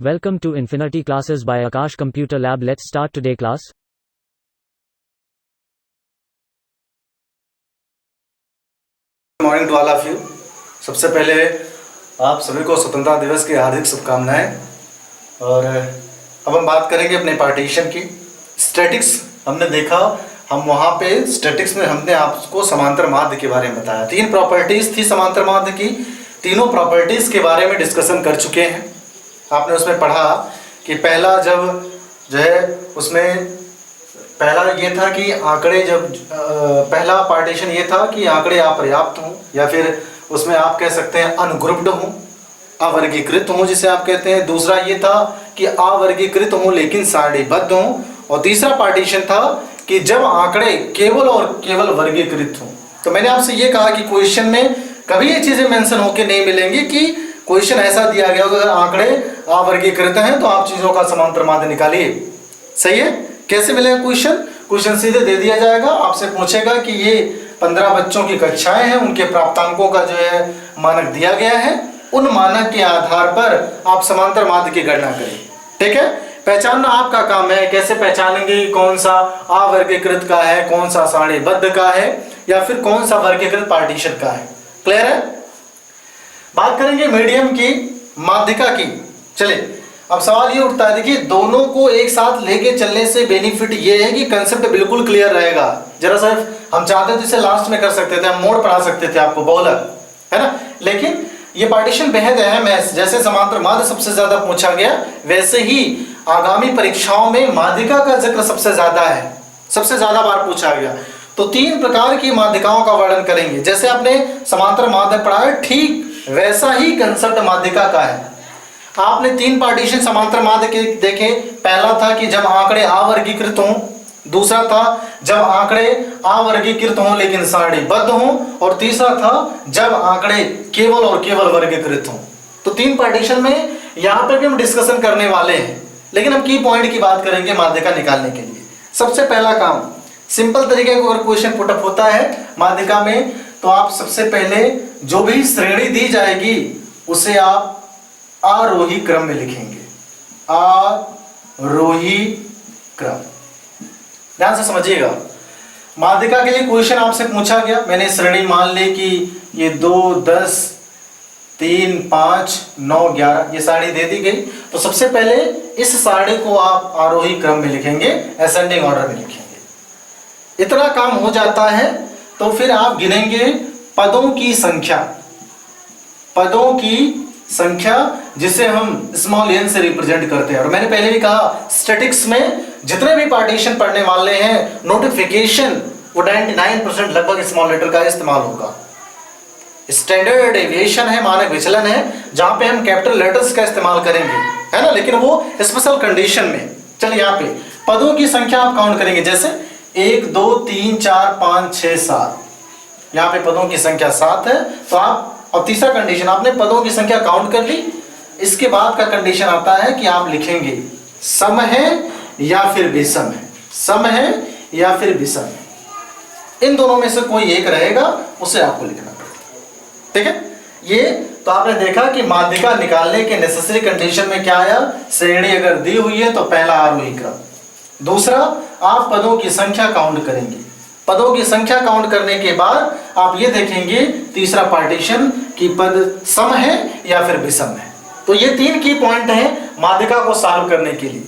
Welcome to Infinity Classes by Akash Computer Lab. Let's start today class. Good morning to all of you. सबसे पहले आप सभी को स्वतंत्रता दिवस की हार्दिक शुभकामनाएं। और अब हम बात करेंगे अपने पार्टीशन की। स्टैटिक्स हमने देखा, हम वहाँ पे स्टैटिक्स में हमने आपको समांतर माध्य के बारे में बताया। 3 प्रॉपर्टीज़ थी समांतर माध्य की, तीनों प्रॉपर्टीज़ के बारे में डिस्कशन कर चुके हैं। आपने उसमें पढ़ा कि पहला जब जो है उसमें पहला ये था कि आंकड़े जब पहला पार्टीशन ये था कि आंकड़े अपर्याप्त हों, या फिर उसमें आप कह सकते हैं अनग्रुप्ड हों, अवर्गीकृत हों जिसे आप कहते हैं। दूसरा ये था कि अवर्गीकृत हों लेकिन सारणीबद्ध हों। और तीसरा पार्टीशन था कि जब आंकड़े केवल और केवल वर्गीकृत हों। तो मैंने आपसे ये कहा कि क्वेश्चन में कभी ये चीज़ें मेंशन होकर नहीं मिलेंगी कि क्वेश्चन ऐसा दिया गया अगर आंकड़े अवर्गीकृत हैं तो आप चीज़ों का समांतर माध्य निकालिए। सही है? कैसे मिलेगा क्वेश्चन सीधे दे दिया जाएगा। आपसे पूछेगा कि ये 15 बच्चों की कक्षाएं हैं, उनके प्राप्तांकों का जो है मानक दिया गया है, उन मानक के आधार पर आप समांतर माध्य की गणना करें। ठीक है? पहचानना आपका काम है। कैसे पहचानेंगे कौन सा अवर्गीकृत का है, कौन सा सारणीबद्ध का है, या फिर कौन सा वर्गीकृत पार्टीशन का है। क्लियर है? बात करेंगे मीडियम की, माध्यिका की। चलिए अब सवाल ये उठता है, देखिए दोनों को एक साथ लेके चलने से बेनिफिट ये है कि कंसेप्ट बिल्कुल क्लियर रहेगा। जरा सिर्फ हम चाहते थे इसे लास्ट में कर सकते थे, हम मोड पढ़ा सकते थे आपको बहुलक, है ना, लेकिन ये पार्टीशन बेहद अहम है। जैसे समांतर माध्य सबसे ज्यादा पूछा गया, वैसे ही आगामी परीक्षाओं में माध्यिका का जिक्र सबसे ज्यादा है, सबसे ज्यादा बार पूछा गया। तो 3 प्रकार की माध्यिकाओं का वर्णन करेंगे। जैसे आपने समांतर माध्य पढ़ा है, ठीक वैसा ही कंसेप्ट माध्यिका का है। आपने 3 पार्टीशन समांतर माध्य के देखे। पहला था कि जब आंकड़े अवर्गीकृत हों, दूसरा था जब आंकड़े अवर्गीकृत हों लेकिन सारणीबद्ध हों, और तीसरा था जब आंकड़े केवल और केवल वर्गीकृत हों। तो 3 पार्टीशन में यहाँ पे भी हम डिस्कशन करने वाले हैं, लेकिन हम की पॉइंट की बात करेंगे माध्यिका निकालने के लिए। सबसे पहला काम, सिंपल तरीके का अगर क्वेश्चन पुटअप होता है माध्यिका में, तो आप सबसे पहले जो भी श्रेणी दी जाएगी उसे आप आरोही क्रम में लिखेंगे। आरोही क्रम, ध्यान से समझिएगा। माध्यिका के लिए क्वेश्चन आपसे पूछा गया, मैंने श्रेणी मान ली कि ये 2, 10, 3, 5, 9, 11 ये सारणी दे दी गई। तो सबसे पहले इस सारणी को आप आरोही क्रम में लिखेंगे, असेंडिंग ऑर्डर में लिखेंगे। इतना काम हो जाता है तो फिर आप गिनेंगे पदों की संख्या, पदों की संख्या जिसे हम स्मॉल n से रिप्रेजेंट करते हैं। और मैंने पहले भी कहा स्टैटिक्स में जितने भी पार्टीशन पढ़ने वाले हैं, नोटिफिकेशन वो 99% लगभग स्मॉल लेटर का इस्तेमाल होगा। स्टैंडर्ड डेविएशन है, मानक विचलन है, जहां पे हम कैपिटल लेटर्स का इस्तेमाल करेंगे, है ना, लेकिन वो स्पेशल कंडीशन में। चलिए यहाँ पे पदों की संख्या आप काउंट करेंगे, जैसे 1, 2, 3, 4, 5, 6, 7। यहाँ पे पदों की संख्या 7 है। तो आप, और तीसरा कंडीशन, आपने पदों की संख्या काउंट कर ली। इसके बाद का कंडीशन आता है कि आप लिखेंगे सम है या फिर विषम है, सम है या फिर विषम है। इन दोनों में से कोई एक रहेगा, उसे आपको लिखना पड़ेगा। ठीक है? ये तो आपने देखा कि माध्यिका निकालने के नेसेसरी कंडीशन में क्या आया, श्रेणी अगर दी हुई है तो पहला आरोही क्रम। दूसरा, आप पदों की संख्या काउंट करेंगे। पदों की संख्या काउंट करने के बाद आप ये देखेंगे तीसरा पार्टीशन कि पद सम है या फिर विषम है। तो ये 3 की पॉइंट है माध्यिका को सॉल्व करने के लिए।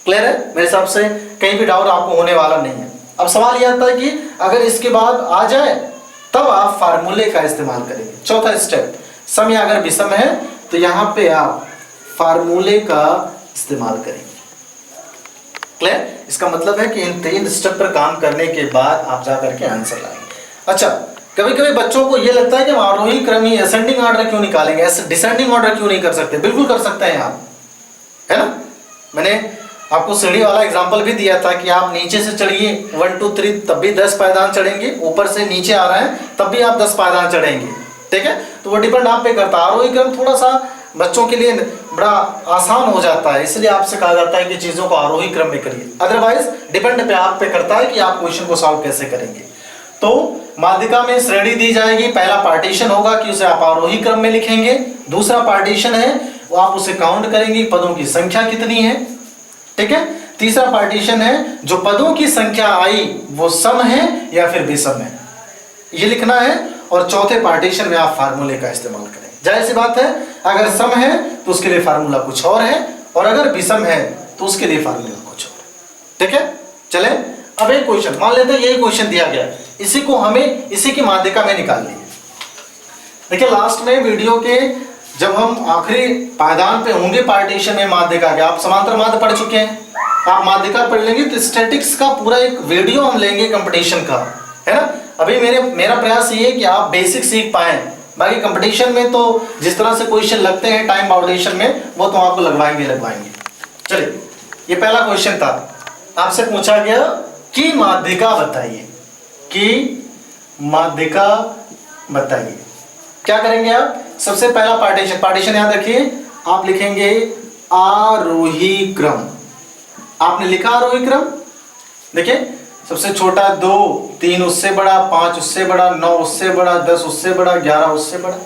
क्लियर है? मेरे हिसाब से कहीं भी डाउट आपको होने वाला नहीं है। अब सवाल यह आता है कि अगर इसके बाद आ जाए तब आप फार्मूले का इस्तेमाल करेंगे। चौथा स्टेप, सम या अगर विषम है तो यहाँ पे आप फार्मूले का इस्तेमाल करेंगे। क्लियर? इसका मतलब है कि इन 3 स्टेप पर काम करने के बाद आप जाकर के आंसर लाएंगे। अच्छा, कभी कभी बच्चों को ये लगता है कि हम आरोही क्रम ही असेंडिंग ऑर्डर क्यों निकालेंगे, ऐसे डिसेंडिंग ऑर्डर क्यों नहीं कर सकते? बिल्कुल कर सकते हैं आप, है ना। मैंने आपको सीढ़ी वाला एग्जांपल भी दिया था कि आप नीचे से चढ़िए 1, 2, 3 तब भी 10 पायदान चढ़ेंगे, ऊपर से नीचे आ रहा है तब भी आप 10 पायदान चढ़ेंगे। ठीक है? तो वो डिपेंड आप पे करता है। आरोही क्रम थोड़ा सा बच्चों के लिए बड़ा आसान हो जाता है, इसलिए आपसे कहा जाता है कि चीजों को आरोही क्रम में करिए। अदरवाइज डिपेंड पे आप पे करता है कि आप क्वेश्चन को सॉल्व कैसे करेंगे। तो माध्यिका में श्रेणी दी जाएगी, पहला पार्टीशन होगा कि उसे आप आरोही क्रम में लिखेंगे। दूसरा पार्टीशन है वो आप उसे काउंट करेंगे पदों की संख्या कितनी है। ठीक है। तीसरा पार्टीशन है जो पदों की संख्या आई वो सम है या फिर विषम है, ये लिखना है। और चौथे पार्टीशन में आप फार्मूले का इस्तेमाल करें। जाहिर सी बात है, अगर सम है तो उसके लिए फार्मूला कुछ और है, और अगर विषम है तो उसके लिए फार्मूला कुछ और है। ठीक है। चले अब एक क्वेश्चन मान लेते हैं, यही क्वेश्चन दिया गया, इसी को हमें इसी की माध्यिका में निकालनी है। देखिए लास्ट में वीडियो के जब हम आखिरी पायदान पे होंगे पार्टीशन में माध्यिका के, आप समांतर माध्य पढ़ चुके हैं, आप माध्यिका पढ़ लेंगे तो स्टैटिक्स का पूरा एक वीडियो हम लेंगे कंपटीशन का, है ना। अभी मेरा प्रयास ये है कि आप बेसिक सीख पाएं, बाकी कंपटीशन में तो जिस तरह से क्वेश्चन लगते हैं टाइम बाउंडेशन में वो तो आपको लगवाएंगे। चलिए ये पहला क्वेश्चन था, आपसे पूछा गया कि माध्यिका बताइए, कि माध्यिका बताइए। क्या करेंगे आप, सबसे पहला पार्टीशन याद रखिए, आप लिखेंगे आरोही क्रम। आपने लिखा आरोही क्रम, देखिए सबसे छोटा 2, 3 उससे बड़ा, 5 उससे बड़ा, 9 उससे बड़ा, 10 उससे बड़ा, 11 उससे बड़ा।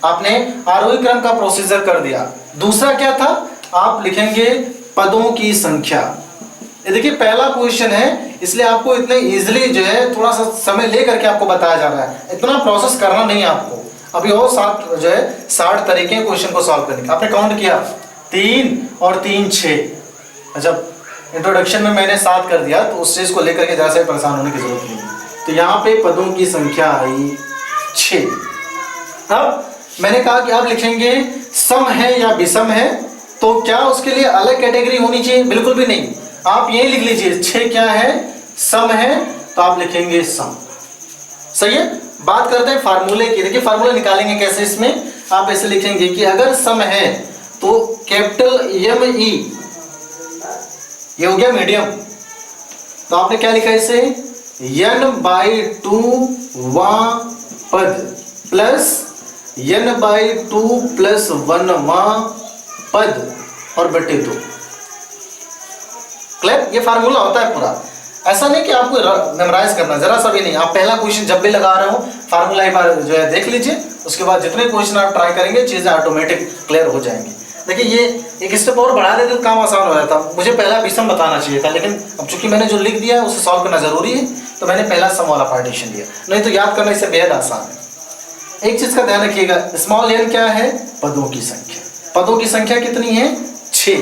आपने आरोही क्रम का प्रोसीजर कर दिया। दूसरा क्या था, आप लिखेंगे पदों की संख्या। ये देखिए पहला क्वेश्चन है, इसलिए आपको इतने इजीली जो है थोड़ा सा समय लेकर के आपको बताया जा रहा है, इतना प्रोसेस करना नहीं है आपको। अभी और 60 तरीके हैं क्वेश्चन को सॉल्व करने के। आपने काउंट किया 3 और 3 6। अच्छा इंट्रोडक्शन में मैंने 7 कर दिया, तो उस चीज को लेकर के जरा से परेशान होने की जरूरत नहीं है। तो यहाँ पे पदों की संख्या आई 6। अब मैंने कहा कि आप लिखेंगे सम है या विषम है, तो क्या उसके लिए अलग कैटेगरी होनी चाहिए? बिल्कुल भी नहीं, आप ये लिख लीजिए 6 क्या है, सम है, तो आप लिखेंगे सम। सही है। बात करते हैं फार्मूले की। देखिए फार्मूला निकालेंगे कैसे, इसमें आप ऐसे लिखेंगे कि अगर सम है तो कैपिटल ME, ये हो गया मीडियम, तो आपने क्या लिखा इसे, n/2 वां पद प्लस n/2 + 1 वां पद और बटे 2। क्लियर, ये फार्मूला होता है पूरा। ऐसा नहीं कि आपको मेमोराइज करना, जरा सा भी नहीं। आप पहला क्वेश्चन जब भी लगा रहे हो फार्मूला एक बार जो है देख लीजिए, उसके बाद जितने क्वेश्चन आप ट्राई करेंगे चीजें ऑटोमेटिक क्लियर हो जाएंगी। देखिए ये एक स्टेप और बढ़ा देते तो काम आसान हो जाता। मुझे पहला विषम बताना चाहिए था, लेकिन अब चूंकि मैंने जो लिख दिया है उसे सॉल्व करना जरूरी है, तो मैंने पहला सम वाला पार्टीशन दिया, नहीं तो याद करना इससे बेहद आसान है। एक चीज का ध्यान रखिएगा, स्मॉल n क्या है, पदों की संख्या। पदों की संख्या कितनी है, 6।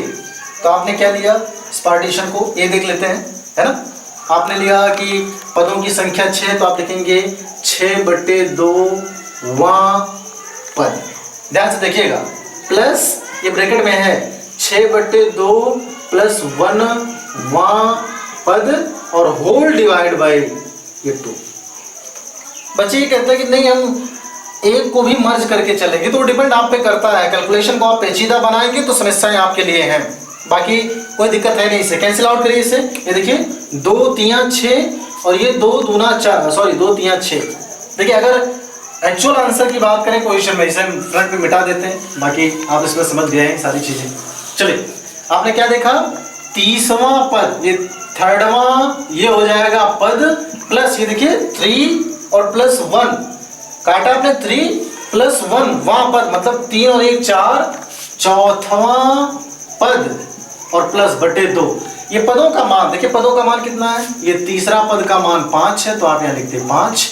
तो आपने क्या लिया इस पार्टीशन को, ये देख लेते हैं, है ना। आपने लिया कि पदों की संख्या 6, तो आप लिखेंगे 6/2 वां पद। ध्यान से देखिएगा, प्लस ये ब्रैकेट में है 6/2 + 1 वां पद और होल डिवाइड बाय ये 2। बच्चे ये कहते हैं कि नहीं हम एक को भी मर्ज करके चलेंगे, तो डिपेंड आप पे करता है। कैलकुलेशन को आप पेचीदा बनाएंगे तो समस्याएं आपके लिए हैं, बाकी कोई दिक्कत है नहीं। इसे कैंसिल आउट करिए इसे, ये देखिए 2 3 6 और ये 2 दूना 4, सॉरी 2 3 6। देखिए अगर एक्चुअल आंसर की बात करें क्वेश्चन में, इसे हम फ्रंट में मिटा देते हैं, बाकी आप इसमें समझ गए हैं सारी चीजें। चलिए आपने क्या देखा, 30वां पद, ये 3rd ये हो जाएगा पद प्लस ये देखिए 3 और +1 काटा आपने 3 + 1 वां पद, मतलब 3 और 1 4, 4वां पद और प्लस बटे 2। ये पदों का मान देखिए, पदों का मान कितना है, ये तीसरा पद का मान 5 है, तो आप यहाँ लिखते 5,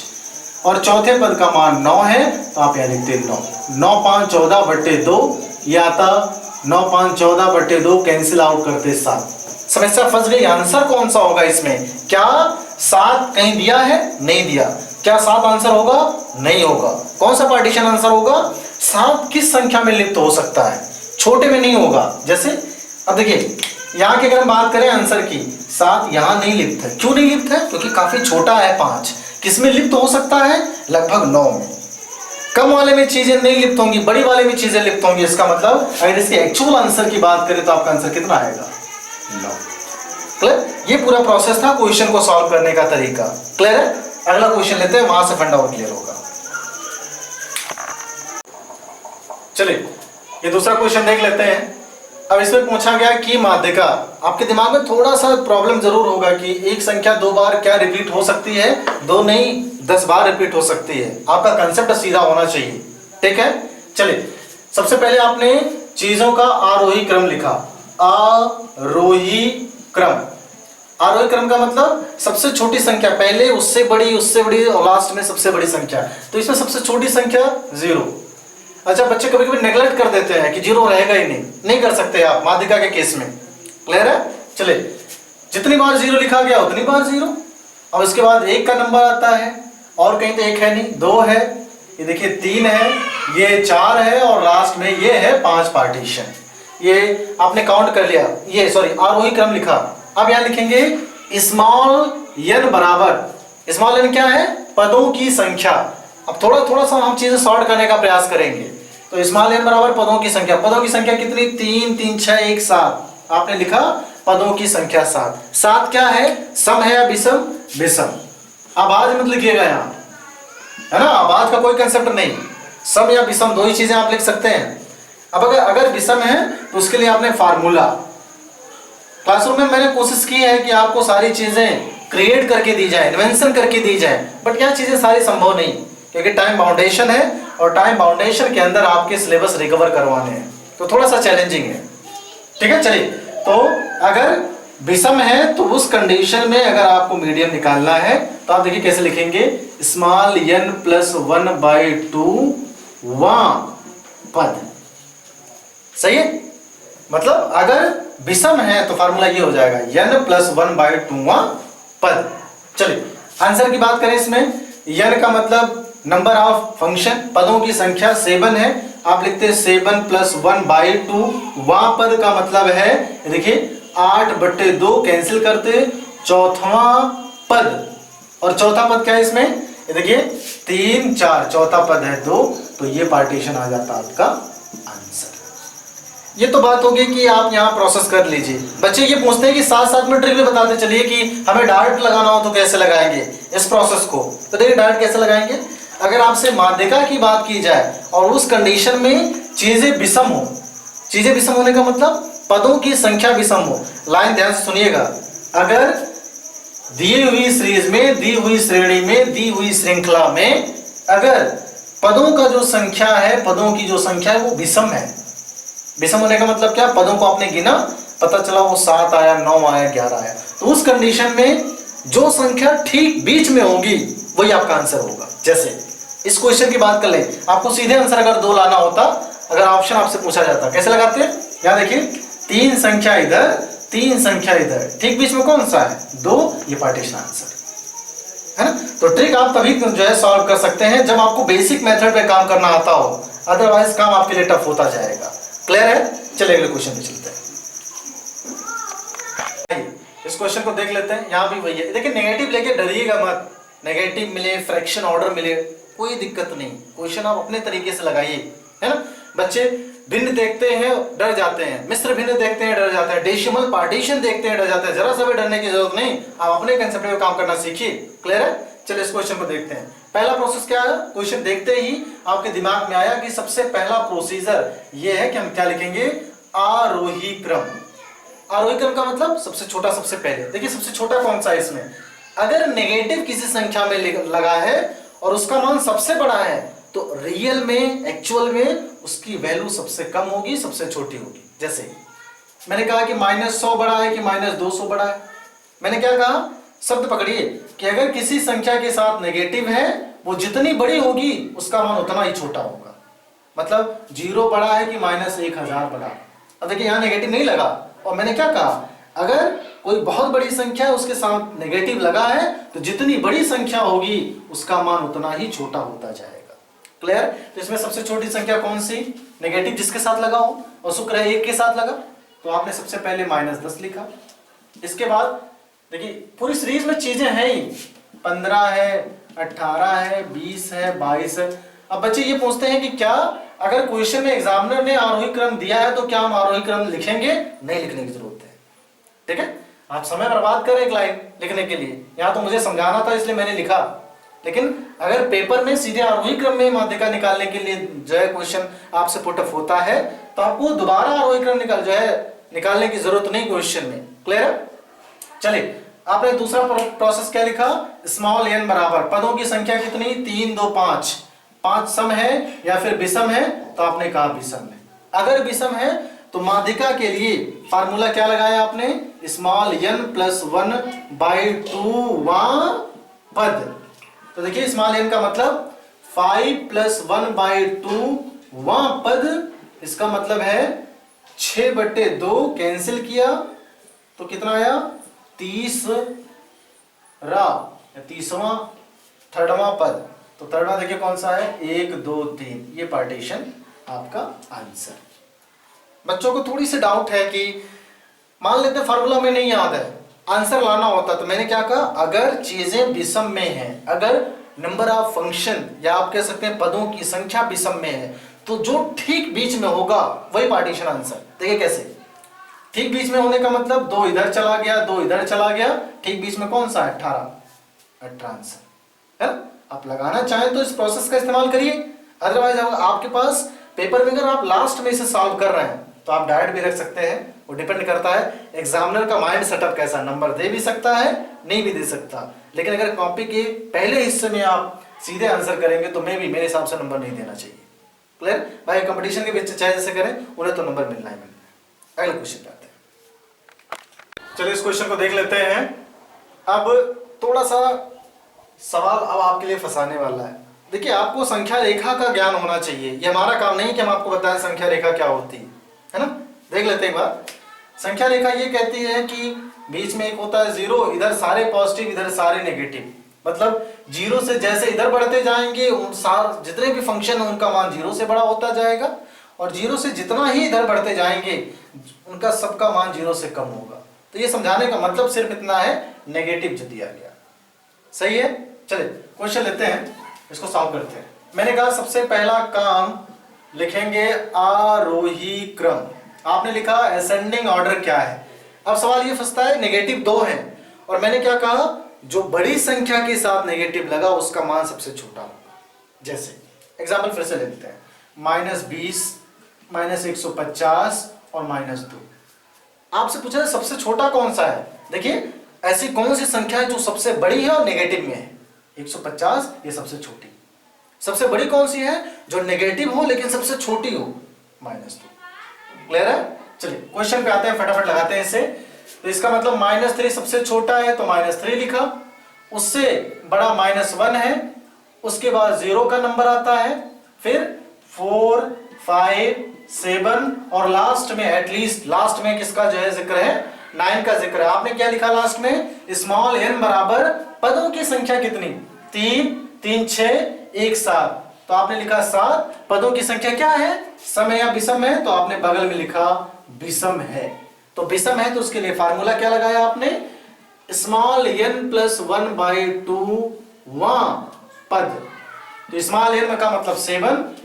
और चौथे पद का मान 9 है, तो आप यहाँ लिखते 9। 9 5 14 बटे 2, ये आता 9 5 14 बटे 2, कैंसिल आउट करते 7। समस्या फंस गई, आंसर कौन सा होगा इसमें? क्या 7 कहीं दिया है? नहीं दिया। क्या 7 आंसर होगा? नहीं होगा। कौन सा पार्टीशन आंसर होगा? 7 किस संख्या में लिप्त हो सकता है? छोटे में नहीं होगा। जैसे अब देखिए यहाँ की अगर हम बात करें आंसर की, 7 यहाँ नहीं लिप्त है। क्यों नहीं लिप्त है? क्योंकि काफी छोटा है 5। किसमें लिप्त हो सकता है? लगभग 9 में। कम वाले में चीजें नहीं लिप्त होंगी, बड़ी वाले में चीजें लिप्त होंगी। इसका मतलब अगर इसके एक्चुअल आंसर की बात करें तो आपका आंसर कितना आएगा? 9। क्लियर? ये पूरा प्रोसेस था क्वेश्चन को सॉल्व करने का तरीका। क्लियर है? अगला क्वेश्चन लेते हैं, वहां से फंडा और क्लियर होगा। चलिए ये दूसरा क्वेश्चन देख लेते हैं। अब इसमें पूछा गया कि माध्यिका, आपके दिमाग में थोड़ा सा प्रॉब्लम जरूर होगा कि एक संख्या 2 बार क्या रिपीट हो सकती है? 2 नहीं 10 बार रिपीट हो सकती है। आपका कंसेप्ट सीधा होना चाहिए। ठीक है, चलिए सबसे पहले आपने चीजों का आरोही क्रम लिखा। आरोही क्रम, आरोही क्रम का मतलब सबसे छोटी संख्या पहले, उससे बड़ी और लास्ट में सबसे बड़ी संख्या। तो इसमें सबसे छोटी संख्या 0। अच्छा, बच्चे कभी कभी नेगलेक्ट कर देते हैं कि 0 रहेगा ही नहीं कर सकते आप माध्यिका के केस में। क्लियर है? चले, जितनी बार 0 लिखा गया उतनी बार 0। और इसके बाद 1 का नंबर आता है, और कहीं तो 1 है नहीं, 2 है, ये देखिए 3 है, ये 4 है, और लास्ट में ये है 5 पार्टीशन। ये आपने काउंट कर लिया, ये सॉरी आरोही क्रम लिखा। अब यहां लिखेंगे स्मॉल n बराबर, स्मॉल n क्या है? पदों की संख्या। अब थोड़ा थोड़ा सा हम चीजें सॉर्ट करने का प्रयास करेंगे। तो स्मॉल n बराबर पदों की संख्या, पदों की संख्या कितनी? 3 3 6 1 7। आपने लिखा पदों की संख्या 7। 7 क्या है? सम है या विषम? विषम। आवाज मत लिखिएगा यहाँ, है ना, आवाज का कोई कंसेप्ट नहीं, सम या विषम दो ही चीजें आप लिख सकते हैं। अब अगर विषम है तो उसके लिए आपने फार्मूला, क्लासरूम में मैंने कोशिश की है कि आपको सारी चीजें क्रिएट करके दी जाए, इन्वेंशन करके दी जाए, बट यह चीजें सारी संभव नहीं, क्योंकि टाइम बाउंडेशन है और टाइम बाउंडेशन के अंदर आपके सिलेबस रिकवर करवाने हैं, तो थोड़ा सा चैलेंजिंग है। ठीक है, चलिए, तो अगर विषम है तो उस कंडीशन में अगर आपको मीडियम निकालना है तो आप देखिए कैसे लिखेंगे, स्मॉल n प्लस 1/2 पद। सही है? मतलब अगर विषम है तो फार्मूला ये हो जाएगा n प्लस 1/2 पद। चलिए आंसर की बात करें, इसमें n का मतलब नंबर ऑफ फंक्शन, पदों की संख्या 7 है, आप लिखते हैं 7 प्लस 1/2। वहां पद का मतलब है, देखिए 8/2 कैंसिल करते, चौथा पद, और चौथा पद क्या है इसमें? ये देखिए 3 4, चौथा पद है 2, तो ये पार्टीशन आ जाता आपका आंसर। ये तो बात होगी कि आप यहाँ प्रोसेस कर लीजिए। बच्चे ये पूछते हैं कि साथ साथ में ट्रिक भी बताते चलिए कि हमें डार्ट लगाना हो तो कैसे लगाएंगे इस प्रोसेस को। तो देखिए डार्ट कैसे लगाएंगे, अगर आपसे माध्यिका की बात की जाए और उस कंडीशन में चीजें विषम हो, चीजें विषम होने का मतलब पदों की संख्या विषम हो। लाइन ध्यान से सुनिएगा, अगर दी हुई सीरीज में, दी हुई श्रेणी में, दी हुई श्रृंखला में अगर पदों का जो संख्या है, पदों की जो संख्या है वो विषम है, विषम होने का मतलब क्या? पदों को आपने गिना, पता चला वो 7 आया, 9 आया, 11 आया, तो उस कंडीशन में जो संख्या ठीक बीच में होगी वही आपका आंसर होगा। जैसे इस क्वेश्चन की बात कर ले, आपको सीधे आंसर अगर 2 लाना होता, अगर ऑप्शन आपसे पूछा जाता कैसे लगाते हैं, यहाँ देखिए 3 संख्या इधर, 3 संख्या इधर, ठीक बीच में कौन सा है? 2, ये पार्टीशन आंसर है ना। तो ट्रिक आप तभी जो है सॉल्व कर सकते हैं जब आपको बेसिक मेथड पे काम करना आता हो, अदरवाइज काम आपके लिए टफ होता जाएगा। क्लियर है? चलिए अगले क्वेश्चन पे चलते हैं। इस क्वेश्चन को देख लेते हैं, यहाँ भी वही है। देखिए नेगेटिव लेके डरिएगा मत, नेगेटिव मिले, फ्रैक्शन ऑर्डर मिले, कोई दिक्कत नहीं, क्वेश्चन आप अपने तरीके से लगाइए, है ना। बच्चे भिन्न देखते हैं डर जाते हैं, मिश्र भिन्न देखते हैं डर जाते हैं, डेसिमल पार्टीशन देखते हैं डर जाते हैं, जरा सा भी डरने की जरूरत नहीं, आप अपने कंसेप्ट पे काम करना सीखिए। क्लियर है? चलिए इस क्वेश्चन को देखते हैं। पहला प्रोसेस क्या है? क्वेश्चन देखते ही आपके दिमाग में आया कि सबसे पहला प्रोसीजर ये है कि हम क्या लिखेंगे? आरोही क्रम। आरोही क्रम का मतलब सबसे छोटा सबसे पहले। देखिए सबसे छोटा कौन सा है इसमें? अगर नेगेटिव किसी संख्या में लगा है और उसका मान सबसे बड़ा है तो रियल में, एक्चुअल में उसकी वैल्यू सबसे कम होगी, सबसे छोटी होगी। जैसे मैंने कहा कि -100 बड़ा है कि -200 बड़ा है। मैंने क्या कहा? शब्द पकड़िए कि अगर किसी संख्या के साथ नेगेटिव है, वो जितनी बड़ी होगी उसका मान उतना ही छोटा होगा। मतलब 0 बड़ा है कि -1000 बड़ा। अब देखिए यहाँ नेगेटिव नहीं लगा, और मैंने क्या कहा? अगर कोई बहुत बड़ी संख्या है उसके साथ नेगेटिव लगा है तो जितनी बड़ी संख्या होगी उसका मान उतना ही छोटा होता जाएगा। क्लियर? तो इसमें सबसे छोटी संख्या कौन सी? नेगेटिव जिसके साथ लगा हो, और शुक्र है 1 के साथ लगा, तो आपने सबसे पहले -10 लिखा। इसके बाद देखिए पूरी सीरीज में चीजें हैं ही, 15 है, 18 है, 20 है, 22 है। अब बच्चे ये पूछते हैं कि क्या अगर क्वेश्चन में एग्जामिनर ने आरोही क्रम दिया है तो क्या हम आरोही क्रम लिखेंगे? नहीं लिखने की जरूरत है। ठीक है, आप समय बर्बाद करें एक लाइन लिखने के लिए, यहाँ तो मुझे समझाना था इसलिए मैंने लिखा, लेकिन अगर पेपर में सीधे आरोही क्रम में माध्यिका निकालने के लिए जो है क्वेश्चन आपसे पुट अप होता है तो आपको दोबारा आरोही क्रम निकालने की जरूरत नहीं क्वेश्चन में। क्लियर है? चलिए आपने दूसरा प्रोसेस क्या लिखा? स्मॉल n बराबर पदों की संख्या कितनी? 3 2 5। 5 सम है या फिर विषम है? तो आपने कहा विषम है। अगर विषम है तो माध्यिका के लिए फार्मूला क्या लगाया आपने, स्मॉल n प्लस 1/2वां पद। तो देखिए स्मॉल n का मतलब 5 प्लस 1/2वां पद, इसका मतलब है 6/2 कैंसिल किया तो कितना आया 30वां थर्डवां पद। तो थर्डवां देखिए कौन सा है, 1 2 3, ये पार्टीशन आपका आंसर। बच्चों को थोड़ी सी डाउट है कि मान लेते हैं फार्मूला में नहीं याद है, आंसर लाना होता, तो मैंने क्या कहा, अगर चीजें विषम में हैं, अगर नंबर ऑफ फंक्शन या आप कह सकते हैं पदों की संख्या विषम में है, तो जो ठीक बीच में होगा वही पार्टीशन आंसर। देखिए कैसे, ठीक बीच में होने का मतलब 2 इधर चला गया 2 इधर चला गया, ठीक बीच में कौन सा है 18 आंसर है। आप लगाना चाहें तो इस प्रोसेस का इस्तेमाल करिए, अदरवाइज आपके पास पेपर में अगर आप लास्ट में इसे सॉल्व कर रहे हैं तो आप डायरेक्ट भी रख सकते हैं। वो डिपेंड करता है एग्जामिनर का माइंड सेटअप कैसा, नंबर दे भी सकता है नहीं भी दे सकता, लेकिन अगर कॉपी के पहले हिस्से में आप सीधे आंसर करेंगे तो मेरे हिसाब से नंबर नहीं देना चाहिए। क्लियर भाई, कंपटीशन के बच्चे चाहे जैसे करें उन्हें तो नंबर मिलना ही मिलना है। अगले क्वेश्चन पे आते हैं, चलिए इस क्वेश्चन को देख लेते हैं। अब थोड़ा सा सवाल अब आपके लिए फंसाने वाला है। देखिए आपको संख्या रेखा का ज्ञान होना चाहिए, ये हमारा काम नहीं कि हम आपको बताएं संख्या रेखा क्या होती है ना। देख लेते हैं एक बार, संख्या रेखा ये कहती है कि बीच में एक होता है 0, इधर सारे पॉजिटिव इधर सारे नेगेटिव, मतलब 0 से जैसे इधर बढ़ते जाएंगे जितने भी फंक्शन है उनका मान 0 से बड़ा होता जाएगा, और 0 से जितना ही इधर बढ़ते जाएंगे उनका सबका मान 0 से कम होगा। तो ये समझाने का मतलब सिर्फ इतना है, नेगेटिव जो दिया गया। सही है, चलिए क्वेश्चन लेते हैं, इसको सॉल्व करते हैं। मैंने कहा सबसे पहला काम लिखेंगे आरोही क्रम, आपने लिखा असेंडिंग ऑर्डर क्या है। अब सवाल ये फंसता है, नेगेटिव 2 है और मैंने क्या कहा, जो बड़ी संख्या के साथ नेगेटिव लगा उसका मान सबसे छोटा होगा। जैसे एग्जाम्पल फिर से ले लेते हैं, -20, -150 और -2। आपसे पूछा सबसे छोटा कौन सा है। देखिए ऐसी कौन सी संख्या है जो सबसे बड़ी है और नेगेटिव में है, 150 ये सबसे छोटी। सबसे बड़ी कौन सी है जो नेगेटिव हो लेकिन सबसे छोटी हो, -2। क्लियर है, चलिए क्वेश्चन पे आते हैं, फटाफट लगाते हैं इसे। तो इसका मतलब -3 सबसे छोटा है तो -3 लिखा, उससे बड़ा -1 है, उसके बाद 0 का नंबर आता है, फिर 4 5 7 और लास्ट में एटलीस्ट लास्ट में किसका जो है जिक्र है, 9 का जिक्र है। आपने क्या लिखा लास्ट में, स्मॉल n बराबर पदों की संख्या कितनी, 3 3 6 1 7, तो आपने लिखा 7। पदों की संख्या क्या है, सम है या विषम है, तो आपने बगल में लिखा विषम है। तो विषम है तो उसके लिए फार्मूला क्या लगाया आपने, स्मॉल n प्लस 1/2वां पद। तो स्मॉल n का मतलब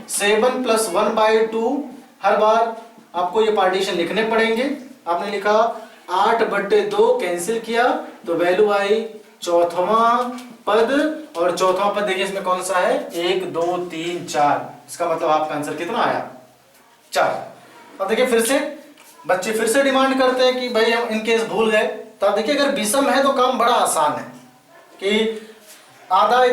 7 प्लस 1/2, हर बार आपको ये पार्टीशन लिखने पड़ेंगे। आपने लिखा 8/2 कैंसिल किया तो वैल्यू आई चौथवां पद, और चौथा पद देखिए इसमें कौन सा है, 1 2 3 4, इसका मतलब आपका आंसर कितना आया, 4। अब देखिए फिर से बच्चे फिर से डिमांड करते हैं कि भाई हम इनकेस भूल गए, तो आप देखिए अगर विषम है तो काम बड़ा आसान है कि आधा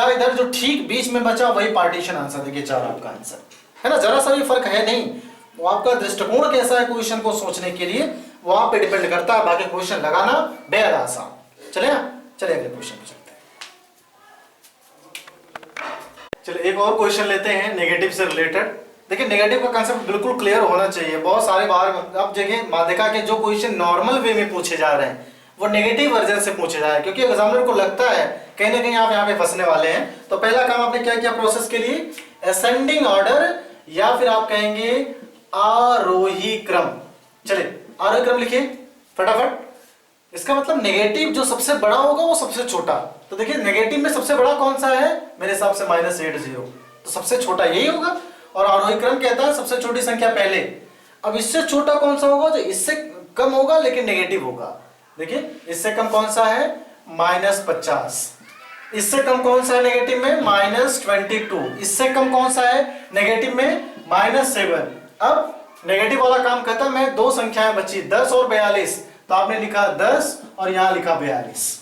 इधर जो ठीक बीच में बचा वही पार्टीशन आंसर। देखिए 4 आपका आंसर है ना, जरा सा भी फर्क है नहीं। वो आपका दृष्टिकोण कैसा है क्वेश्चन को सोचने के लिए, वो आप पे डिपेंड करता है, बाकी क्वेश्चन लगाना बेहद आसान। चलिए अगले क्वेश्चन पे चलते हैं। चलिए एक और क्वेश्चन लेते हैं नेगेटिव से रिलेटेड। देखिए नेगेटिव का कांसेप्ट बिल्कुल क्लियर होना चाहिए। बहुत सारे बार अब जगह माध्यिका के जो क्वेश्चन नॉर्मल वे में पूछे जा रहे हैं वो नेगेटिव वर्जन से पूछे जा रहे हैं, क्योंकि एग्जामिनर को लगता है कहीं ना कहीं आप यहाँ पे फंसने वाले हैं। तो पहला काम आपने क्या किया प्रोसेस के लिए, असेंडिंग ऑर्डर या फिर आप कहेंगे आरोही क्रम। चलिए आरोही क्रम लिखिए फटाफट। इसका मतलब नेगेटिव जो सबसे बड़ा होगा वो सबसे छोटा। तो देखिए नेगेटिव में सबसे बड़ा कौन सा है, मेरे हिसाब से -80, तो सबसे छोटा यही होगा। और आरोही क्रम कहता है सबसे छोटी संख्या पहले। अब इससे छोटा कौन सा होगा, जो इससे कम होगा लेकिन नेगेटिव होगा। देखिए इससे कम कौन सा है, -50। इससे कम कौन सा है नेगेटिव में, -22। इससे कम कौन सा है नेगेटिव में, -7। अब नेगेटिव वाला काम कहता है मैं दो संख्याएं बची 10 और 42, तो आपने लिखा 10 और यहां लिखा 42।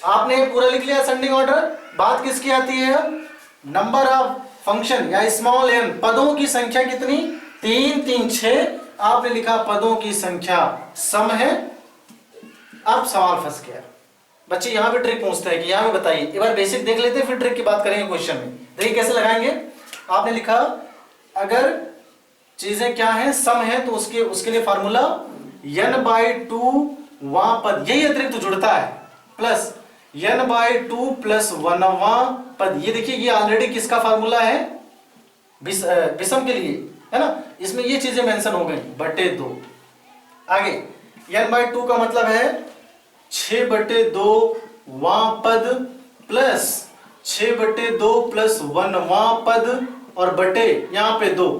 आपने पूरा लिख लिया असेंडिंग ऑर्डर। बात किसकी आती है, नंबर ऑफ फंक्शन या स्मॉल n, पदों की संख्या कितनी, 3 3 6, आपने लिखा पदों की संख्या सम है। अब सवाल फंस गया। बच्चे यहां पे ट्रिक पूछते हैं कि यहां पे बताइए, एक बार बेसिक देख लेते हैं फिर ट्रिक की बात करेंगे क्वेश्चन में। देखिए कैसे लगाएंगे। आपने लिखा अगर चीजें क्या है, सम है, तो उसके लिए फार्मूला n/2 वां पद, यही अतिरिक्त जुड़ता है, प्लस n/2 + 1वां पद। ये देखिए ये ऑलरेडी किसका फार्मूला है, विषम के लिए है ना, इसमें ये चीजें मेंशन हो गई /2। आगे n/2 का मतलब है 6/2 वां पद प्लस 6/2 + 1वां पद और बटे यहां पे 2।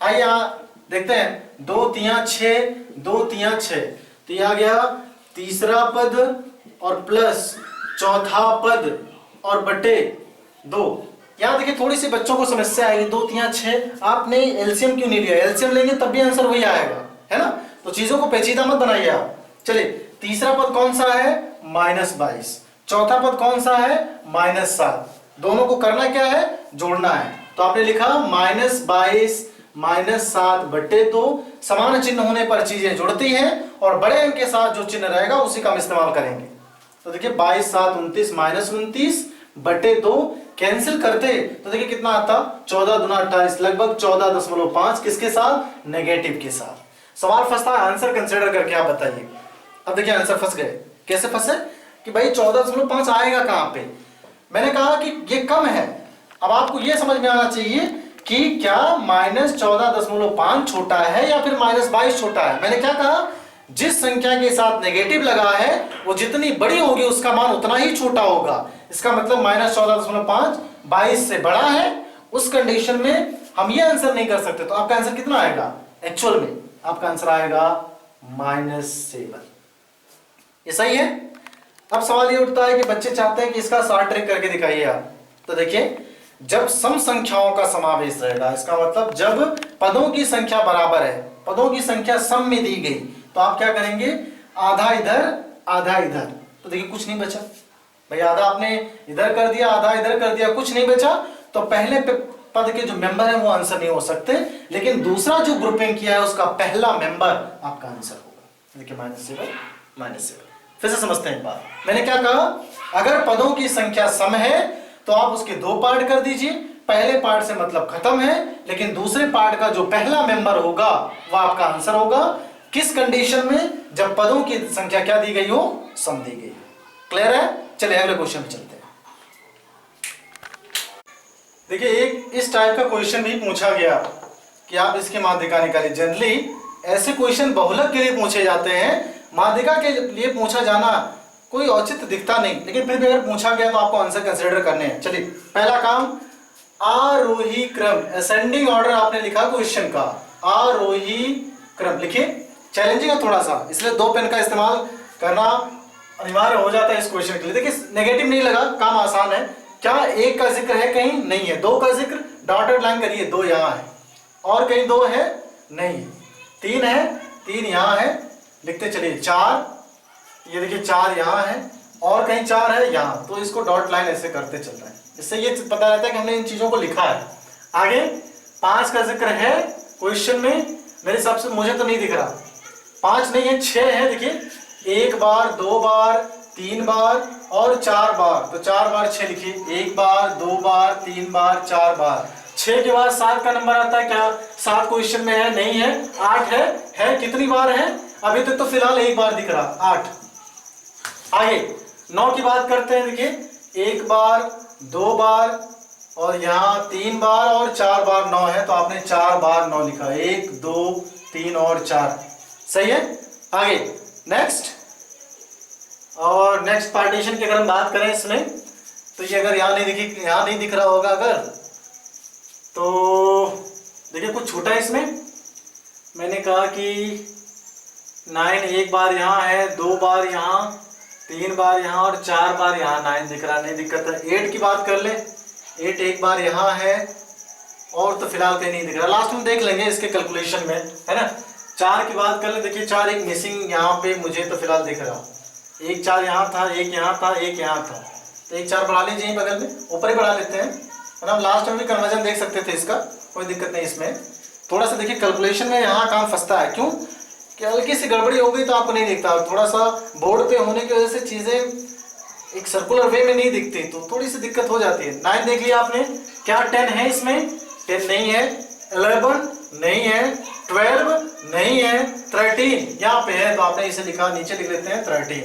आइए यहां देखते हैं, 2 3 6, 2 3 6, तो यह आ गया तीसरा पद और प्लस चौथा पद और बटे 2। यहां देखिए थोड़ी सी बच्चों को समस्या आएगी, 2 3 6, आपने एलसीएम क्यों नहीं लिया, एलसीएम लेंगे तब भी आंसर वही आएगा, है ना, तो चीजों को पेचीदा मत बनाइए आप। चलिए तीसरा पद कौन सा है, -22, चौथा पद कौन सा है, -7, दोनों को करना क्या है, जोड़ना है। तो आपने लिखा -22 -7/2, समान चिन्ह होने पर चीजें जुड़ती हैं और बड़े अंक के साथ जो चिन्ह रहेगा उसी का हम इस्तेमाल करेंगे। तो देखिए 22 7 29 -29/2 कैंसिल करते तो देखिए कितना आता, 14 दूना 28, लगभग 14.5 किसके साथ, नेगेटिव के साथ। सवाल फंसता है, आंसर कंसीडर करके आप बताइए। अब देखिए आंसर फंस गए, कैसे फंसे कि भाई 14.5 आएगा कहां पे, मैंने कहा कि ये कम है। अब आपको ये समझ में आना चाहिए कि क्या -14.5 छोटा है या फिर -22 छोटा है। मैंने क्या कहा, जिस संख्या के साथ नेगेटिव लगा है वो जितनी बड़ी होगी उसका मान उतना ही छोटा होगा। इसका मतलब -14.5 22 से बड़ा है, उस कंडीशन में हम ये आंसर नहीं कर सकते। तो आपका आंसर कितना आएगा, एक्चुअल में आपका आंसर आएगा -7। ये सही है। अब सवाल ये उठता है कि बच्चे चाहते हैं कि इसका शॉर्ट ट्रिक करके दिखाइए आप। तो देखिए जब सम संख्याओं का समावेश रहेगा, इसका मतलब जब पदों की संख्या बराबर है, पदों की संख्या सम में दी गई, तो आप क्या करेंगे, आधा इधर आधा इधर। तो देखिए कुछ नहीं बचा भाई, आधा आपने इधर कर दिया आधा इधर कर दिया, कुछ नहीं बचा। तो पहले पद के जो मेंबर है वो आंसर नहीं हो सकते, लेकिन दूसरा जो ग्रुपिंग किया है उसका पहला मेंबर आपका आंसर होगा। देखिए -7। फिर से समझते हैं बात। मैंने क्या कहा, अगर पदों की संख्या सम है तो आप उसके 2 पार्ट कर दीजिए। पहले पार्ट से मतलब खत्म है, लेकिन दूसरे पार्ट का जो पहला मेंबर होगा वह आपका आंसर होगा। किस कंडीशन में, जब पदों की संख्या क्या दी गई हो, सम दी गई। क्लियर है। चलिए अगले क्वेश्चन पे चलते हैं। देखिए एक इस टाइप का क्वेश्चन भी पूछा गया कि आप इसकी माध्यिका निकालिए। जनरली ऐसे क्वेश्चन बहुलक के लिए पूछे जाते हैं, माध्यिका के लिए पूछा जाना कोई औचित्य दिखता नहीं, लेकिन फिर भी अगर पूछा गया तो आपको आंसर कंसीडर करने हैं। चलिए पहला काम, आरोही क्रम, असेंडिंग ऑर्डर आपने लिखा क्वेश्चन का, आरोही क्रम लिखिए। चैलेंजिंग है थोड़ा सा, इसलिए 2 पेन का इस्तेमाल करना अनिवार्य हो जाता है इस क्वेश्चन के लिए। देखिए नेगेटिव नहीं लगा, काम आसान है। क्या 1 का जिक्र है कहीं, नहीं है। 2 का जिक्र, डॉटेड लाइन करिए, 2 यहाँ है, और कहीं 2 है, नहीं है। 3 है, 3 यहाँ है, लिखते चलिए। 4, ये देखिए 4 यहाँ है, और कहीं 4 है यहाँ, तो इसको डॉट लाइन ऐसे करते चल रहे हैं। इससे ये पता रहता है कि हमने इन चीजों को लिखा है। आगे 5 का जिक्र है क्वेश्चन में, मेरे हिसाब से मुझे तो नहीं दिख रहा। 5 नहीं है, 6 है। देखिए 1 बार 2 बार 3 बार और 4 बार, तो 4 बार 6 लिखिए। 1 बार 2 बार 3 बार 4 बार। 6 के बाद 7 का नंबर आता है, क्या 7 क्वेश्चन में है, नहीं है। 8 है, कितनी बार है, अभी तक तो फिलहाल 1 बार दिख रहा, 8। आगे 9 की बात करते हैं। देखिए 1 बार 2 बार और यहाँ 3 बार और 4 बार 9 है, तो आपने 4 बार 9 लिखा। 1 2 3 और 4, सही है। आगे नेक्स्ट, और नेक्स्ट पार्टीशन की अगर हम बात करें इसमें, तो ये अगर यहाँ नहीं दिख रहा होगा अगर, तो देखिए कुछ छूटा है इसमें। मैंने कहा कि 9 1 बार यहाँ है, 2 बार यहाँ, 3 बार यहाँ और 4 बार यहाँ। 9 दिख रहा, नहीं दिक्कत है। 8 की बात कर ले, 8 1 बार यहाँ है, और तो फिलहाल कहीं नहीं दिख रहा, लास्ट में देख लेंगे इसके कैलकुलेशन में, है ना। 4 की बात कर ले, देखिए 4 एक मिसिंग यहाँ पे मुझे तो फिलहाल दिख रहा। 1 4 यहाँ था, 1 यहाँ था, 1 यहाँ था, तो 1 4 बढ़ा लीजिए बगल में, ऊपर ही बढ़ा लेते हैं, और हम लास्ट में भी कन्वर्जन देख सकते थे इसका, कोई दिक्कत नहीं इसमें। थोड़ा सा देखिए कैलकुलेशन में यहाँ काम फंसता है, क्यों कि हल्की सी गड़बड़ी हो गई तो आपको नहीं दिखता, थोड़ा सा बोर्ड पे होने की वजह से चीजें एक सर्कुलर वे में नहीं दिखती तो थोड़ी सी दिक्कत हो जाती है। 9 देख लिया आपने, क्या 10 है इसमें? 10 नहीं है। 11 नहीं है। 12 नहीं है। 13 यहाँ पे है तो आपने इसे लिखा, नीचे लिख लेते हैं 13।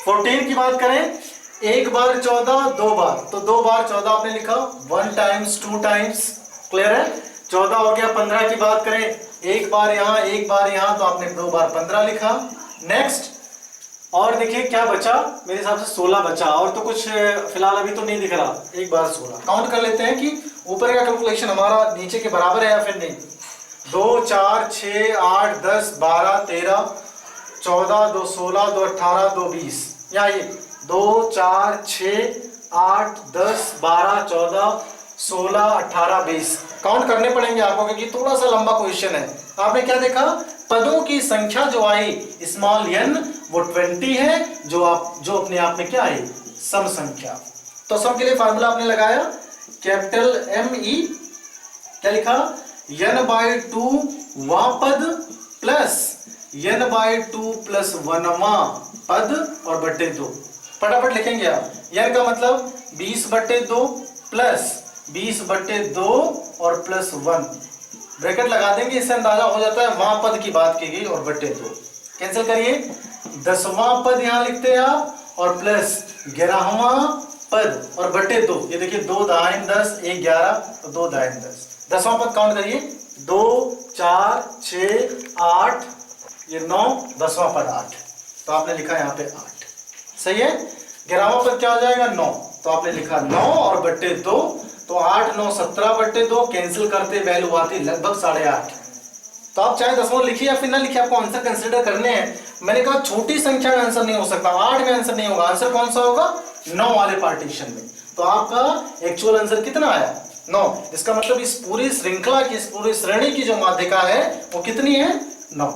14 की बात करें, एक बार 14 दो बार, तो 2 बार 14 आपने लिखा, 1 टाइम्स 2 टाइम्स, क्लियर है? 14 हो गया। 15 की बात करें, एक बार यहाँ एक बार यहाँ, तो आपने 2 बार 15 लिखा। नेक्स्ट, और देखिए क्या बचा, मेरे हिसाब से 16 बचा, और तो कुछ फिलहाल अभी तो नहीं दिख रहा। एक बार 16 काउंट कर लेते हैं कि ऊपर का कैलकुलेशन हमारा नीचे के बराबर है या फिर नहीं। 2 4 6 8 10 12 13 14 2 16 2 18 2 20, यहाँ ये 2 4 6 8 10 12 14 16 18 20 काउंट करने पड़ेंगे आपको, क्योंकि थोड़ा सा लंबा क्वेश्चन है। आपने क्या देखा, पदों की संख्या जो आई स्मॉल n वो 20 है, जो अपने आप में क्या आई, सम संख्या। तो सम के लिए फार्मूला आपने लगाया कैपिटल ME, क्या लिखा, n/2 वां पद प्लस n/2 प्लस 1वां पद और बट्टे 2। फटाफट लिखेंगे आप, n का मतलब 20/2 प्लस 20/2 और प्लस 1, ब्रैकेट लगा देंगे, इससे अंदाजा हो जाता है वहां पद की बात की गई, और बट्टे 2 कैंसिल करिए, 10वां पद यहां लिखते हैं आप, और प्लस 11वां पद और बट्टे 2। ये देखिए 2 दाएं 10 1 11 तो 2 दाएं 10। 10वां पद काउंट करिए, 2 4 6 8 ये 9, 10वां पद 8, तो आपने लिखा यहाँ पे 8, सही है। 11वां पद क्या हो जाएगा, 9, तो आपने लिखा 9 और बट्टे 2, तो 8 9 17/2 कैंसिल करते वैल्यू आती लगभग 8.5। तो आप चाहे 10वां लिखिए या फिर ना लिखिए, आपको आंसर कंसीडर करने हैं। मैंने कहा छोटी संख्या में आंसर नहीं हो सकता, 8 में आंसर नहीं होगा। आंसर कौन सा होगा, 9 वाले पार्टीशन में। तो आपका एक्चुअल आंसर कितना आया, 9। इसका मतलब इस पूरी श्रृंखला की, इस पूरी श्रेणी की जो माध्यिका है वो कितनी है, 9।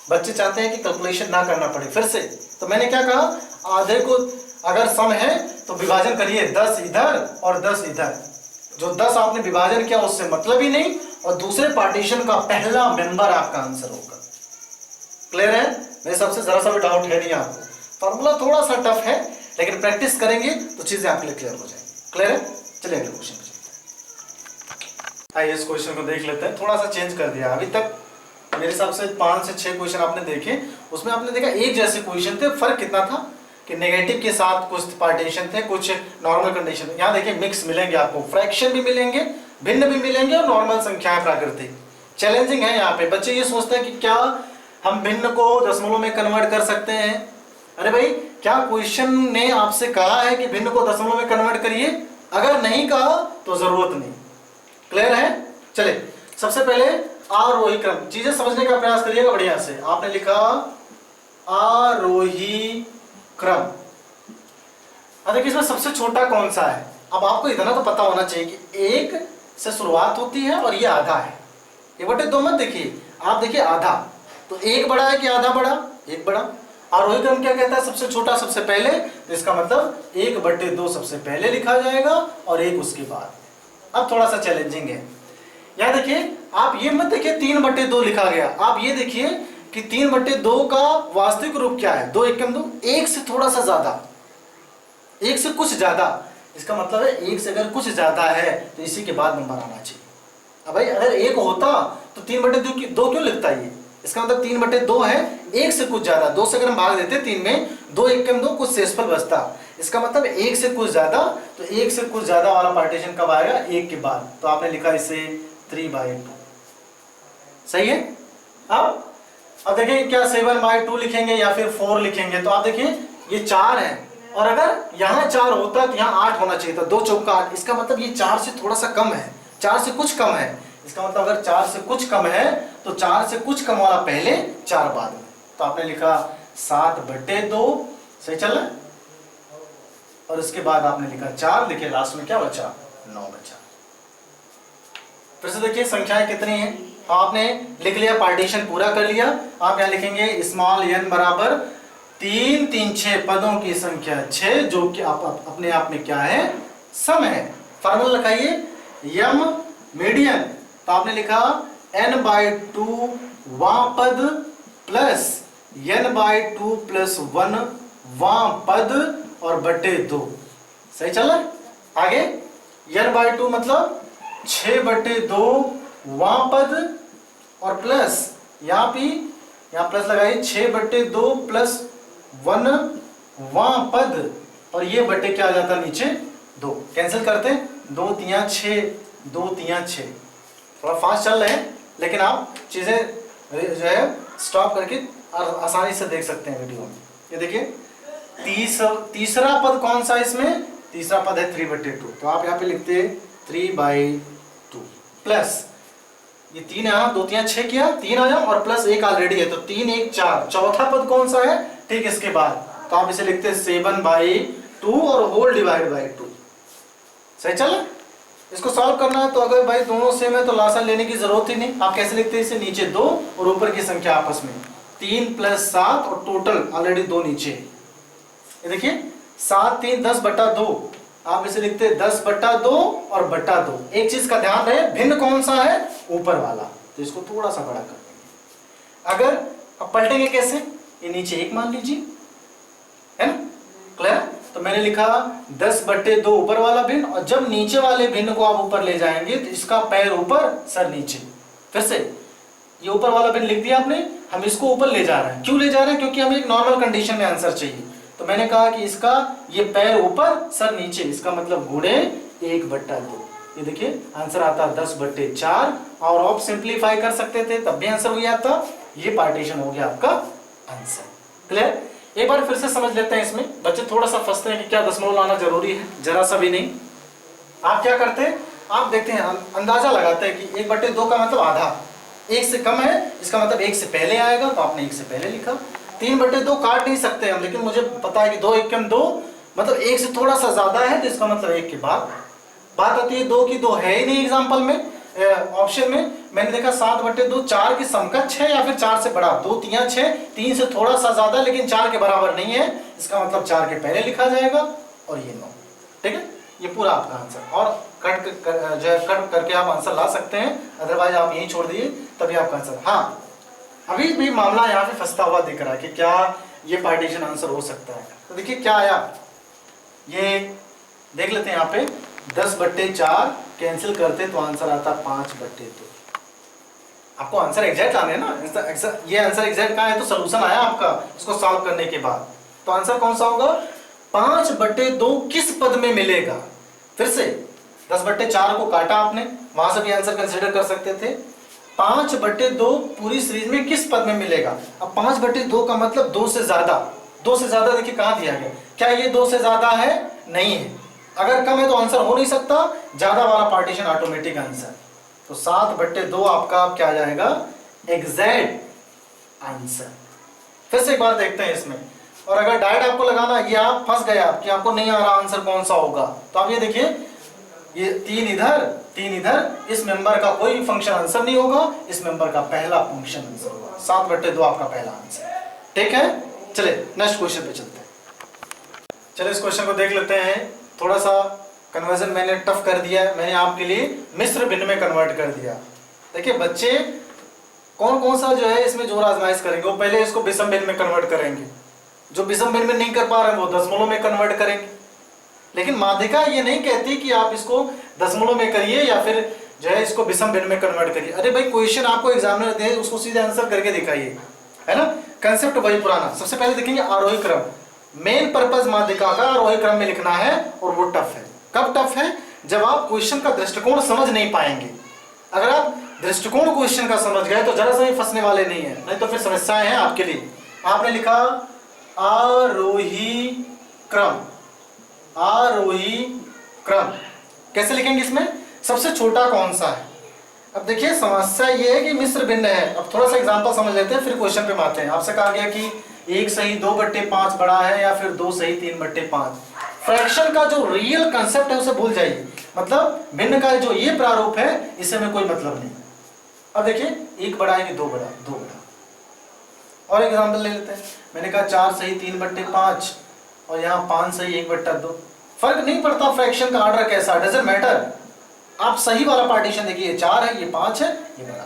बच्चे चाहते हैं कि कैलकुलेशन ना करना पड़े फिर से, तो मैंने क्या कहा, आधे को अगर सम है तो विभाजन करिए, 10 इधर और 10 इधर। जो 10 आपने विभाजन किया उससे मतलब ही नहीं, और दूसरे पार्टीशन का पहला मेंबर आपका आंसर होगा। क्लियर है? मेरे सबसे जरा सा भी डाउट है नहीं आपको। फॉर्मूला थोड़ा सा टफ है, लेकिन प्रैक्टिस करेंगे तो चीजें आपके लिए क्लियर हो जाएंगी। क्लियर है? चलिए अगले क्वेश्चन पे चलते हैं। आइए इस क्वेश्चन को देख लेते हैं, थोड़ा सा चेंज कर दिया। अभी तक मेरे हिसाब से 5 से 6 क्वेश्चन आपने देखे, उसमें आपने देखा एक जैसे क्वेश्चन थे, फर्क कितना था कि नेगेटिव के साथ कुछ पार्टीशन थे, कुछ नॉर्मल कंडीशन। यहाँ देखिए मिक्स मिलेंगे आपको, फ्रैक्शन भी मिलेंगे, भिन्न भी मिलेंगे, और नॉर्मल संख्याएं प्राकृतिक। चैलेंजिंग है यहाँ पे, बच्चे ये सोचते हैं कि क्या हम भिन्न को दशमलव में कन्वर्ट कर सकते हैं। अरे भाई, क्या क्वेश्चन ने आपसे कहा है कि भिन्न को दशमलव में कन्वर्ट करिए? अगर नहीं कहा तो जरूरत नहीं। क्लियर है? चले सबसे पहले आरोही क्रम, चीजें समझने का प्रयास करिएगा बढ़िया से। आपने लिखा आरोही क्रम। अब देखिए इसमें सबसे छोटा कौन सा है। अब आपको इतना तो पता होना चाहिए कि 1 से शुरुआत होती है और ये आधा है। ये बटे 2 मत देखिए, आप देखिए आधा, तो 1 बड़ा है कि आधा बड़ा, 1 बड़ा। आरोही क्रम क्या कहता है, सबसे छोटा सबसे पहले, तो इसका मतलब 1/2 सबसे पहले लिखा जाएगा और 1 उसके बाद। अब थोड़ा सा चैलेंजिंग है, यहाँ देखिए आप ये मत देखिए 3/2 लिखा गया, आप ये देखिए कि 3/2 का वास्तविक रूप क्या है, 2 एकम 2, 1 से थोड़ा सा ज्यादा, 1 से कुछ ज्यादा। इसका मतलब है 1 से अगर कुछ ज्यादा है तो इसी के बाद नंबर आना चाहिए। अब भाई अगर 1 होता तो 3/2 क्यों लिखता है ये? इसका मतलब 3/2 है, 1 से कुछ ज्यादा, 2 से अगर हम भाग देते 3 में, 2 एकम 2 कुछ शेषफल बचता। इसका मतलब 1 से कुछ ज्यादा, तो 1 से कुछ ज्यादा वाला पार्टीशन कब आएगा, 1 के बाद। तो आपने लिखा इसे 3/2, सही है। अब देखिए क्या 7/2 लिखेंगे या फिर 4 लिखेंगे, तो आप देखिए ये 4 है, और अगर यहाँ 4 होता तो यहाँ 8 होना चाहिए था, 2 चौका 8। इसका मतलब ये 4 से थोड़ा सा कम है, 4 से कुछ कम है। इसका मतलब अगर 4 से कुछ कम है तो 4 से कुछ कम वाला पहले, 4 बाद में। तो आपने लिखा 7/2, सही चल रहा है, और इसके बाद आपने लिखा 4, देखिए लास्ट में क्या बचा, 9 बचा। फिर से देखिए संख्याएं कितनी हैं, आपने लिख लिया, पार्टीशन पूरा कर लिया। आप यहाँ लिखेंगे स्मॉल n बराबर 3 3 6 पदों की संख्या 6, जो कि आप अपने आप में क्या है, सम है। फार्मूला लगाइए, यम मीडियन, तो आपने लिखा n/2 वां पद प्लस n/2 + 1 वां पद और बटे 2। सही चल रहा है? आगे n/2 मतलब 6/2 वां पद और प्लस यहां प्लस लगाइए 6/2 + 1 वां पद और ये बटे क्या आ जाता है नीचे 2। कैंसिल करते 2 3 6 2 3 6। थोड़ा फास्ट चल रहे हैं लेकिन आप चीजें जो है स्टॉप करके आसानी से देख सकते हैं वीडियो में। ये देखिए तीसरा पद कौन सा है इसमें? तीसरा पद है 3/2। तो आप यहाँ पे लिखते 3/2 प्लस ये 3 यहाँ 2 3 6 किया 3 आया और प्लस 1 ऑलरेडी है तो 3 1 4। चौथा पद कौन सा है ठीक इसके बाद? तो आप इसे लिखते 7/2 और होल डिवाइड बाई 2। सही चल? इसको सॉल्व करना है तो अगर भाई दोनों सेम है तो लासा लेने की जरूरत ही नहीं। आप कैसे लिखते हैं इसे? नीचे 2 और ऊपर की संख्या आपस में 3 + 7 और टोटल ऑलरेडी 2 नीचे। ये देखिए 7 3 10/2। आप इसे लिखते 10/2 और बटा 2। एक चीज का ध्यान रहे भिन्न कौन सा है? ऊपर वाला। तो इसको थोड़ा सा बड़ा कर देंगे। अगर अब पलटेंगे कैसे? ये नीचे 1 मान लीजिए, है ना? क्लियर? तो मैंने लिखा 10/2 ऊपर वाला भिन्न और जब नीचे वाले भिन्न को आप ऊपर ले जाएंगे तो इसका पैर ऊपर सर नीचे। फिर से ये ऊपर वाला भिन्न लिख दिया आपने, हम इसको ऊपर ले जा रहे हैं। क्यों ले जा रहे हैं? क्योंकि हमें एक नॉर्मल कंडीशन में आंसर चाहिए। तो मैंने कहा कि इसका ये पैर ऊपर सर नीचे, इसका मतलब गुणे 1/2। ये देखिए आंसर आता 10/4 और आप सिंप्लीफाई कर सकते थे तब भी आंसर हो गया था। ये पार्टीशन हो गया आपका आंसर। क्लियर? एक बार फिर से समझ लेते हैं। इसमें बच्चे थोड़ा सा फंसते हैं कि क्या दशमलव लाना जरूरी है? जरा सा भी नहीं। आप क्या करते हैं? आप देखते हैं अंदाजा लगाते हैं कि 1/2 का मतलब आधा, 1 से कम है इसका मतलब 1 से पहले आएगा तो आपने 1 से पहले लिखा। 3/2 काट नहीं सकते हम, लेकिन मुझे पता है कि 2 1 2 मतलब 1 से थोड़ा सा ज्यादा है तो इसका मतलब 1 के बाद बात होती है। 2 की 2 है ही नहीं एग्जाम्पल में, ऑप्शन में मैंने देखा 7/2 4 के समकक्ष है या फिर 4 से बड़ा। 2 3 6 3 से थोड़ा सा ज्यादा लेकिन 4 के बराबर नहीं है, इसका मतलब 4 के पहले लिखा जाएगा और ये 9। ठीक है? ये पूरा आपका आंसर। और कट करके आप आंसर ला सकते हैं, अदरवाइज आप यही छोड़ दिए तभी आपका आंसर। हाँ अभी भी मामला यहाँ पे फंसता हुआ दिख रहा है कि क्या ये पार्टीशन आंसर हो सकता है। तो देखिए क्या आया, ये देख लेते हैं यहाँ पे 10/4 कैंसिल करते तो आंसर आता 5/2। आपको आंसर एग्जैक्ट आने ना, ये आंसर एग्जैक्ट कहाँ है तो सोल्यूशन आया आपका इसको सॉल्व करने के बाद। तो आंसर कौन सा होगा? 5/2 किस पद में मिलेगा? फिर से 10/4 को काटा आपने, वहां से भी आंसर कंसिडर कर सकते थे। 5/2 पूरी सीरीज में किस पद में मिलेगा? अब 5/2 का मतलब 2 से ज्यादा। 2 से ज्यादा देखिए कहां दिया गया, क्या ये 2 से ज्यादा है? नहीं है। अगर कम है तो आंसर हो नहीं सकता, ज्यादा वाला पार्टीशन ऑटोमेटिक आंसर। तो 7/2 आपका क्या आ जाएगा? Exact answer. फिर से एक बार देखते हैं इसमें। और अगर डायरेक्ट आपको लगाना, ये आप फंस गए कि आपको नहीं आ रहा आंसर कौन सा होगा, तो आप ये देखिए ये 3 इधर 3 इधर, इस मेंबर का कोई फंक्शन आंसर नहीं होगा, इस मेंबर का पहला फंक्शन आंसर होगा। 7/2 आपका पहला आंसर। ठीक है? चले नेक्स्ट क्वेश्चन पे चलते हैं। चले इस क्वेश्चन को देख लेते हैं। थोड़ा सा कन्वर्जन मैंने टफ कर दिया है, मैंने आपके लिए मिश्र भिन्न में कन्वर्ट कर दिया। देखिए बच्चे कौन कौन सा जो है इसमें जोर आजमाइश करेंगे, वो पहले इसको विषम भिन्न में कन्वर्ट करेंगे। जो विषम भिन्न में नहीं कर पा रहे हैं वो दशमलव में कन्वर्ट करेंगे। लेकिन माध्यिका ये नहीं कहती कि आप इसको दशमलव में करिए या फिर जो है इसको विषम भिन्न में कन्वर्ट करिए। अरे भाई क्वेश्चन आपको एग्जामिनर दे उसको सीधे आंसर करके दिखाइए, है ना? कंसेप्ट वही पुराना। सबसे पहले देखेंगे आरोही क्रम। मेन पर्पस माध्यिका का आरोही क्रम में लिखना है और वो टफ है। कब टफ है? जब आप क्वेश्चन का दृष्टिकोण समझ नहीं पाएंगे। अगर आप दृष्टिकोण क्वेश्चन का समझ गए तो जरा सा भी फंसने वाले नहीं है, नहीं तो फिर समस्याएं हैं आपके लिए। आपने लिखा आरोही क्रम। आरोही क्रम कैसे लिखेंगे? इसमें सबसे छोटा कौन सा है? अब देखिए समस्या ये है कि मिश्र भिन्न है। अब थोड़ा सा एग्जांपल समझ लेते हैं फिर क्वेश्चन पे आते हैं। आपसे कहा गया कि 1 सही 2/5 बड़ा है या फिर 2 सही 3/5। फ्रैक्शन का जो रियल कंसेप्ट है उसे भूल जाइए। मतलब भिन्न का जो ये प्रारूप है इससे में कोई मतलब नहीं। अब देखिए 1 बड़ा है कि 2 बड़ा? 2 बड़ा। और एग्जांपल ले लेते हैं। मैंने कहा 4 सही 3/5 और यहाँ 5 सही 1/2। फर्क नहीं पड़ता फ्रैक्शन का ऑर्डर कैसा, डजंट मैटर। आप सही वाला पार्टीशन देखिए, 4 है ये 5 है ये बड़ा।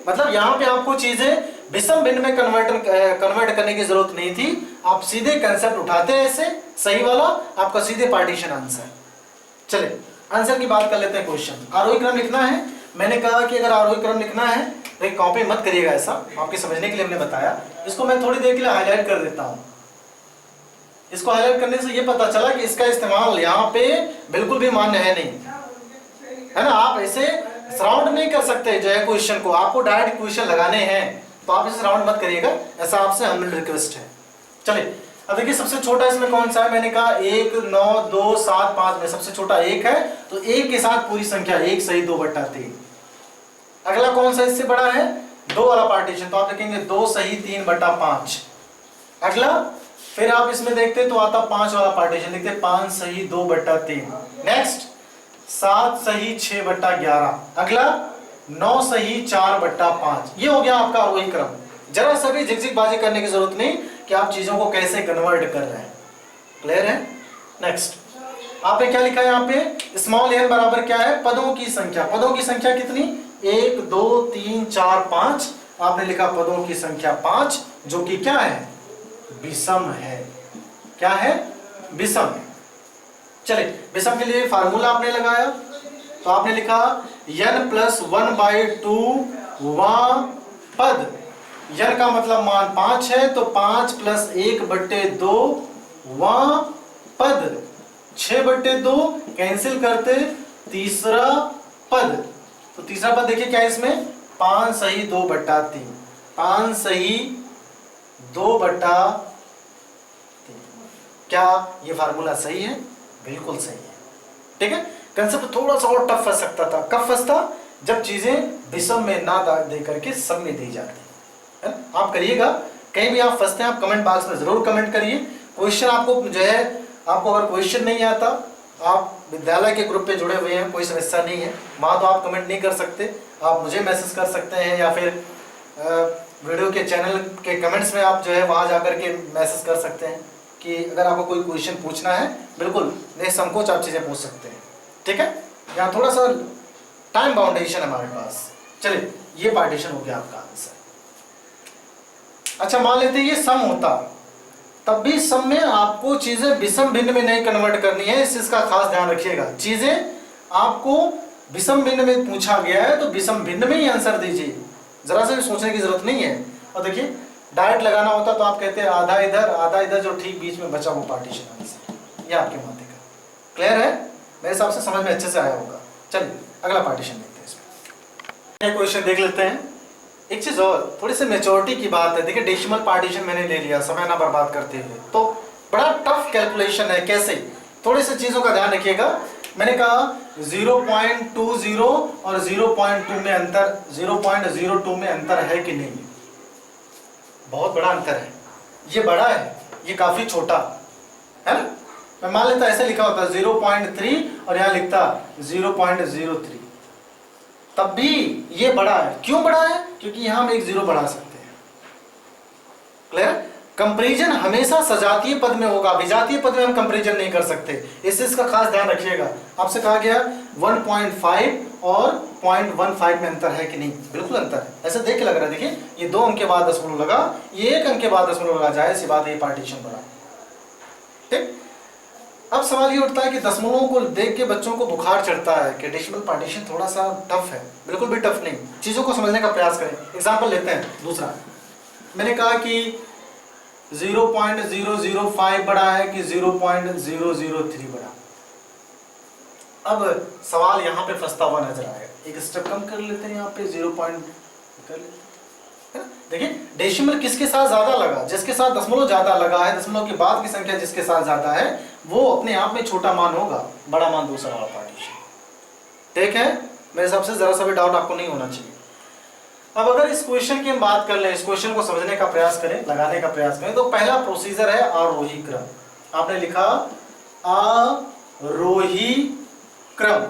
मतलब यहाँ पे आपको चीजें विषम भिन्न में कन्वर्ट करने की जरूरत नहीं थी, आप सीधे कंसेप्ट उठाते हैं ऐसे सही वाला, आपका सीधे पार्टीशन आंसर। चलिए आंसर की बात कर लेते हैं। क्वेश्चन आरोही क्रम लिखना है। मैंने कहा कि अगर आरोही क्रम लिखना है तो एक कॉपी मत करिएगा, ऐसा आपके समझने के लिए हमने बताया। इसको मैं थोड़ी देर के लिए हाईलाइट कर देता हूं। इसको हाईलाइट करने से ये पता चला कि इसका इस्तेमाल यहाँ पे बिल्कुल भी मान्य है नहीं, है ना। आप ऐसे राउंड नहीं कर सकते जो है क्वेश्चन को, आपको डायरेक्ट क्वेश्चन लगाने हैं, तो आप इसे राउंड मत करिएगा, ऐसा आपसे हम्बल रिक्वेस्ट है। चलिए अब देखिए सबसे छोटा इसमें कौन सा है। मैंने कहा 1, 9, 2, 7, 5 में सबसे छोटा 1 है, तो 1 के साथ पूरी संख्या 1 सही 2/3। अगला कौन सा इससे बड़ा है, 2 वाला पार्टीशन, तो आप लिखेंगे 2 सही 3/5। अगला फिर आप इसमें देखते तो आता 5 वाला पार्टीशन, लिखते 5 सही 2/3। नेक्स्ट 7 सही 6/11। अगला 9 सही 4/5। ये हो गया आपका आरोही क्रम। जरा सा भी झिकझिकबाजी करने की जरूरत नहीं कि आप चीजों को कैसे कन्वर्ट कर रहे हैं। क्लियर है। नेक्स्ट आपने क्या लिखा है यहाँ पे, स्मॉल n बराबर क्या है, पदों की संख्या। पदों की संख्या कितनी, 1, 2, 3, 4, 5। आपने लिखा पदों की संख्या 5, जो कि क्या है, विषम है। क्या है, विषम है। चलिए विषम के लिए फार्मूला आपने लगाया, तो आपने लिखा n + 1/2 पद। n का मतलब मान 5 है, तो 5 + 1/2 पद। 6/2 कैंसिल करते, तीसरा पद। तो तीसरा पद देखिए क्या है इसमें, 5 सही 2/3। 5 सही 2/3। क्या ये फार्मूला सही है, बिल्कुल सही है। ठीक है। कंसेप्ट थोड़ा सा और टफ फंस सकता था। कब फंसता, जब चीजें विषम में ना दे करके सब में दी जाती है। आप करिएगा, कहीं भी आप फंसते हैं आप कमेंट बॉक्स में जरूर कमेंट करिए। क्वेश्चन आपको जो है, आपको अगर क्वेश्चन नहीं आता, आप विद्यालय के ग्रुप पे जुड़े हुए हैं, कोई समस्या नहीं है, वहाँ तो आप कमेंट नहीं कर सकते, आप मुझे मैसेज कर सकते हैं, या फिर वीडियो के चैनल के कमेंट्स में आप जो है वहाँ जाकर के मैसेज कर सकते हैं कि अगर आपको कोई क्वेश्चन पूछना है, बिल्कुल निसंकोच आप चीज़ें पूछ सकते हैं। ठीक है। यहाँ थोड़ा सा टाइम बाउंडेशन है हमारे पास। चलिए ये पार्टीशन हो गया आपका आंसर। अच्छा मान लेते हैं ये सम होता, तब भी सम में आपको चीजें विषम भिन्न में नहीं कन्वर्ट करनी है, इस चीज का खास ध्यान रखिएगा। चीजें आपको विषम भिन्न में पूछा गया है तो विषम भिन्न में ही आंसर दीजिए, जरा से भी सोचने की जरूरत नहीं है। और देखिए डायरेक्ट लगाना होता तो आप कहते हैं आधा इधर, जो ठीक बीच में बचा वो पार्टीशन आंसर। ये आपके माथे का क्लियर है, मेरे हिसाब से समझ में अच्छे से आया होगा। चलिए अगला पार्टीशन देखते हैं। इसमें क्वेश्चन देख लेते हैं। एक चीज और, थोड़ी सी मेच्योरिटी की बात है। देखिए डेसिमल पार्टीशन मैंने ले लिया समय ना बर्बाद करते हुए, तो बड़ा टफ कैलकुलेशन है। कैसे, थोड़ी सी चीजों का ध्यान रखिएगा। मैंने कहा 0.20 और 0.2 में अंतर, 0.02 में अंतर है कि नहीं, बहुत बड़ा अंतर है। ये बड़ा है, ये काफी छोटा है ना। मैं मान लेता ऐसे लिखा होता 0.3 और यहाँ लिखता 0.03, तब भी ये बड़ा है। क्यों बड़ा है, क्योंकि यहाँ हम एक 0 बढ़ा सकते हैं। क्लियर। कंपैरिजन हमेशा सजातीय पद में होगा, विजातीय पद में हम कंपैरिजन नहीं कर सकते, इस चीज का खास ध्यान रखिएगा। आपसे कहा गया 1.5 और 0.15 में अंतर है कि नहीं, बिल्कुल अंतर है। ऐसे देख के लग रहा है, देखिए ये 2 अंक के बाद दशमलव लगा, ये 1 अंक के बाद दशमलव लगा, जाहिर सी बात है ये पार्टीशन बड़ा। ठीक। अब सवाल ये उठता है कि दशमलवों को देख के बच्चों को बुखार चढ़ता है कि डेसिमल पार्टीशन थोड़ा सा टफ है। बिल्कुल भी टफ नहीं, चीजों को समझने का प्रयास करें। एग्जांपल लेते हैं दूसरा। मैंने कहा कि 0.005 बड़ा है कि 0.003 बड़ा। अब सवाल यहाँ पे फंसता हुआ नजर आएगा। एक स्टेप कम कर लेते हैं, यहाँ पे 0 कर लेते हैं। देखिए डेसिमल किसके साथ ज्यादा लगा, जिसके साथ दशमलव ज्यादा लगा है, दशमलव के बाद की संख्या जिसके साथ ज्यादा है वो अपने आप में छोटा मान होगा, बड़ा मान दूसरा वाला पार्टीशन। ठीक है, मेरे हिसाब से जरा सा भी डाउट आपको नहीं होना चाहिए। अब अगर इस क्वेश्चन की हम बात कर लें, इस क्वेश्चन को समझने का प्रयास करें, लगाने का प्रयास करें, तो पहला प्रोसीजर है आरोही क्रम। आपने लिखा आरोही क्रम,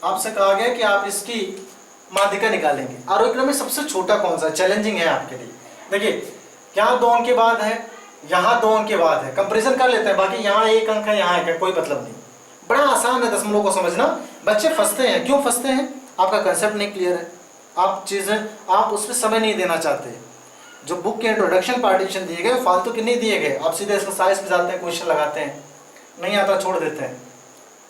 आपसे कहा गया कि आप इसकी माध्यिका निकालेंगे। आरोही क्रम में सबसे छोटा कौन सा, चैलेंजिंग है आपके लिए। देखिए यहाँ 2 अंक के बाद है, यहाँ 2 अंक के बाद है, कंपैरिजन कर लेते हैं। बाकी यहाँ 1 अंक है, यहाँ 1 है, कोई मतलब नहीं। बड़ा आसान है दशमलव को समझना। बच्चे फंसते हैं, क्यों फंसते हैं, आपका कंसेप्ट नहीं क्लियर है, आप चीज़ें आप उस पर समय नहीं देना चाहते। जो बुक के इंट्रोडक्शन पार्टीशन दिए गए फालतू के नहीं दिए गए, आप सीधे एक्सरसाइज पे जाते हैं, क्वेश्चन लगाते हैं, नहीं आता छोड़ देते हैं।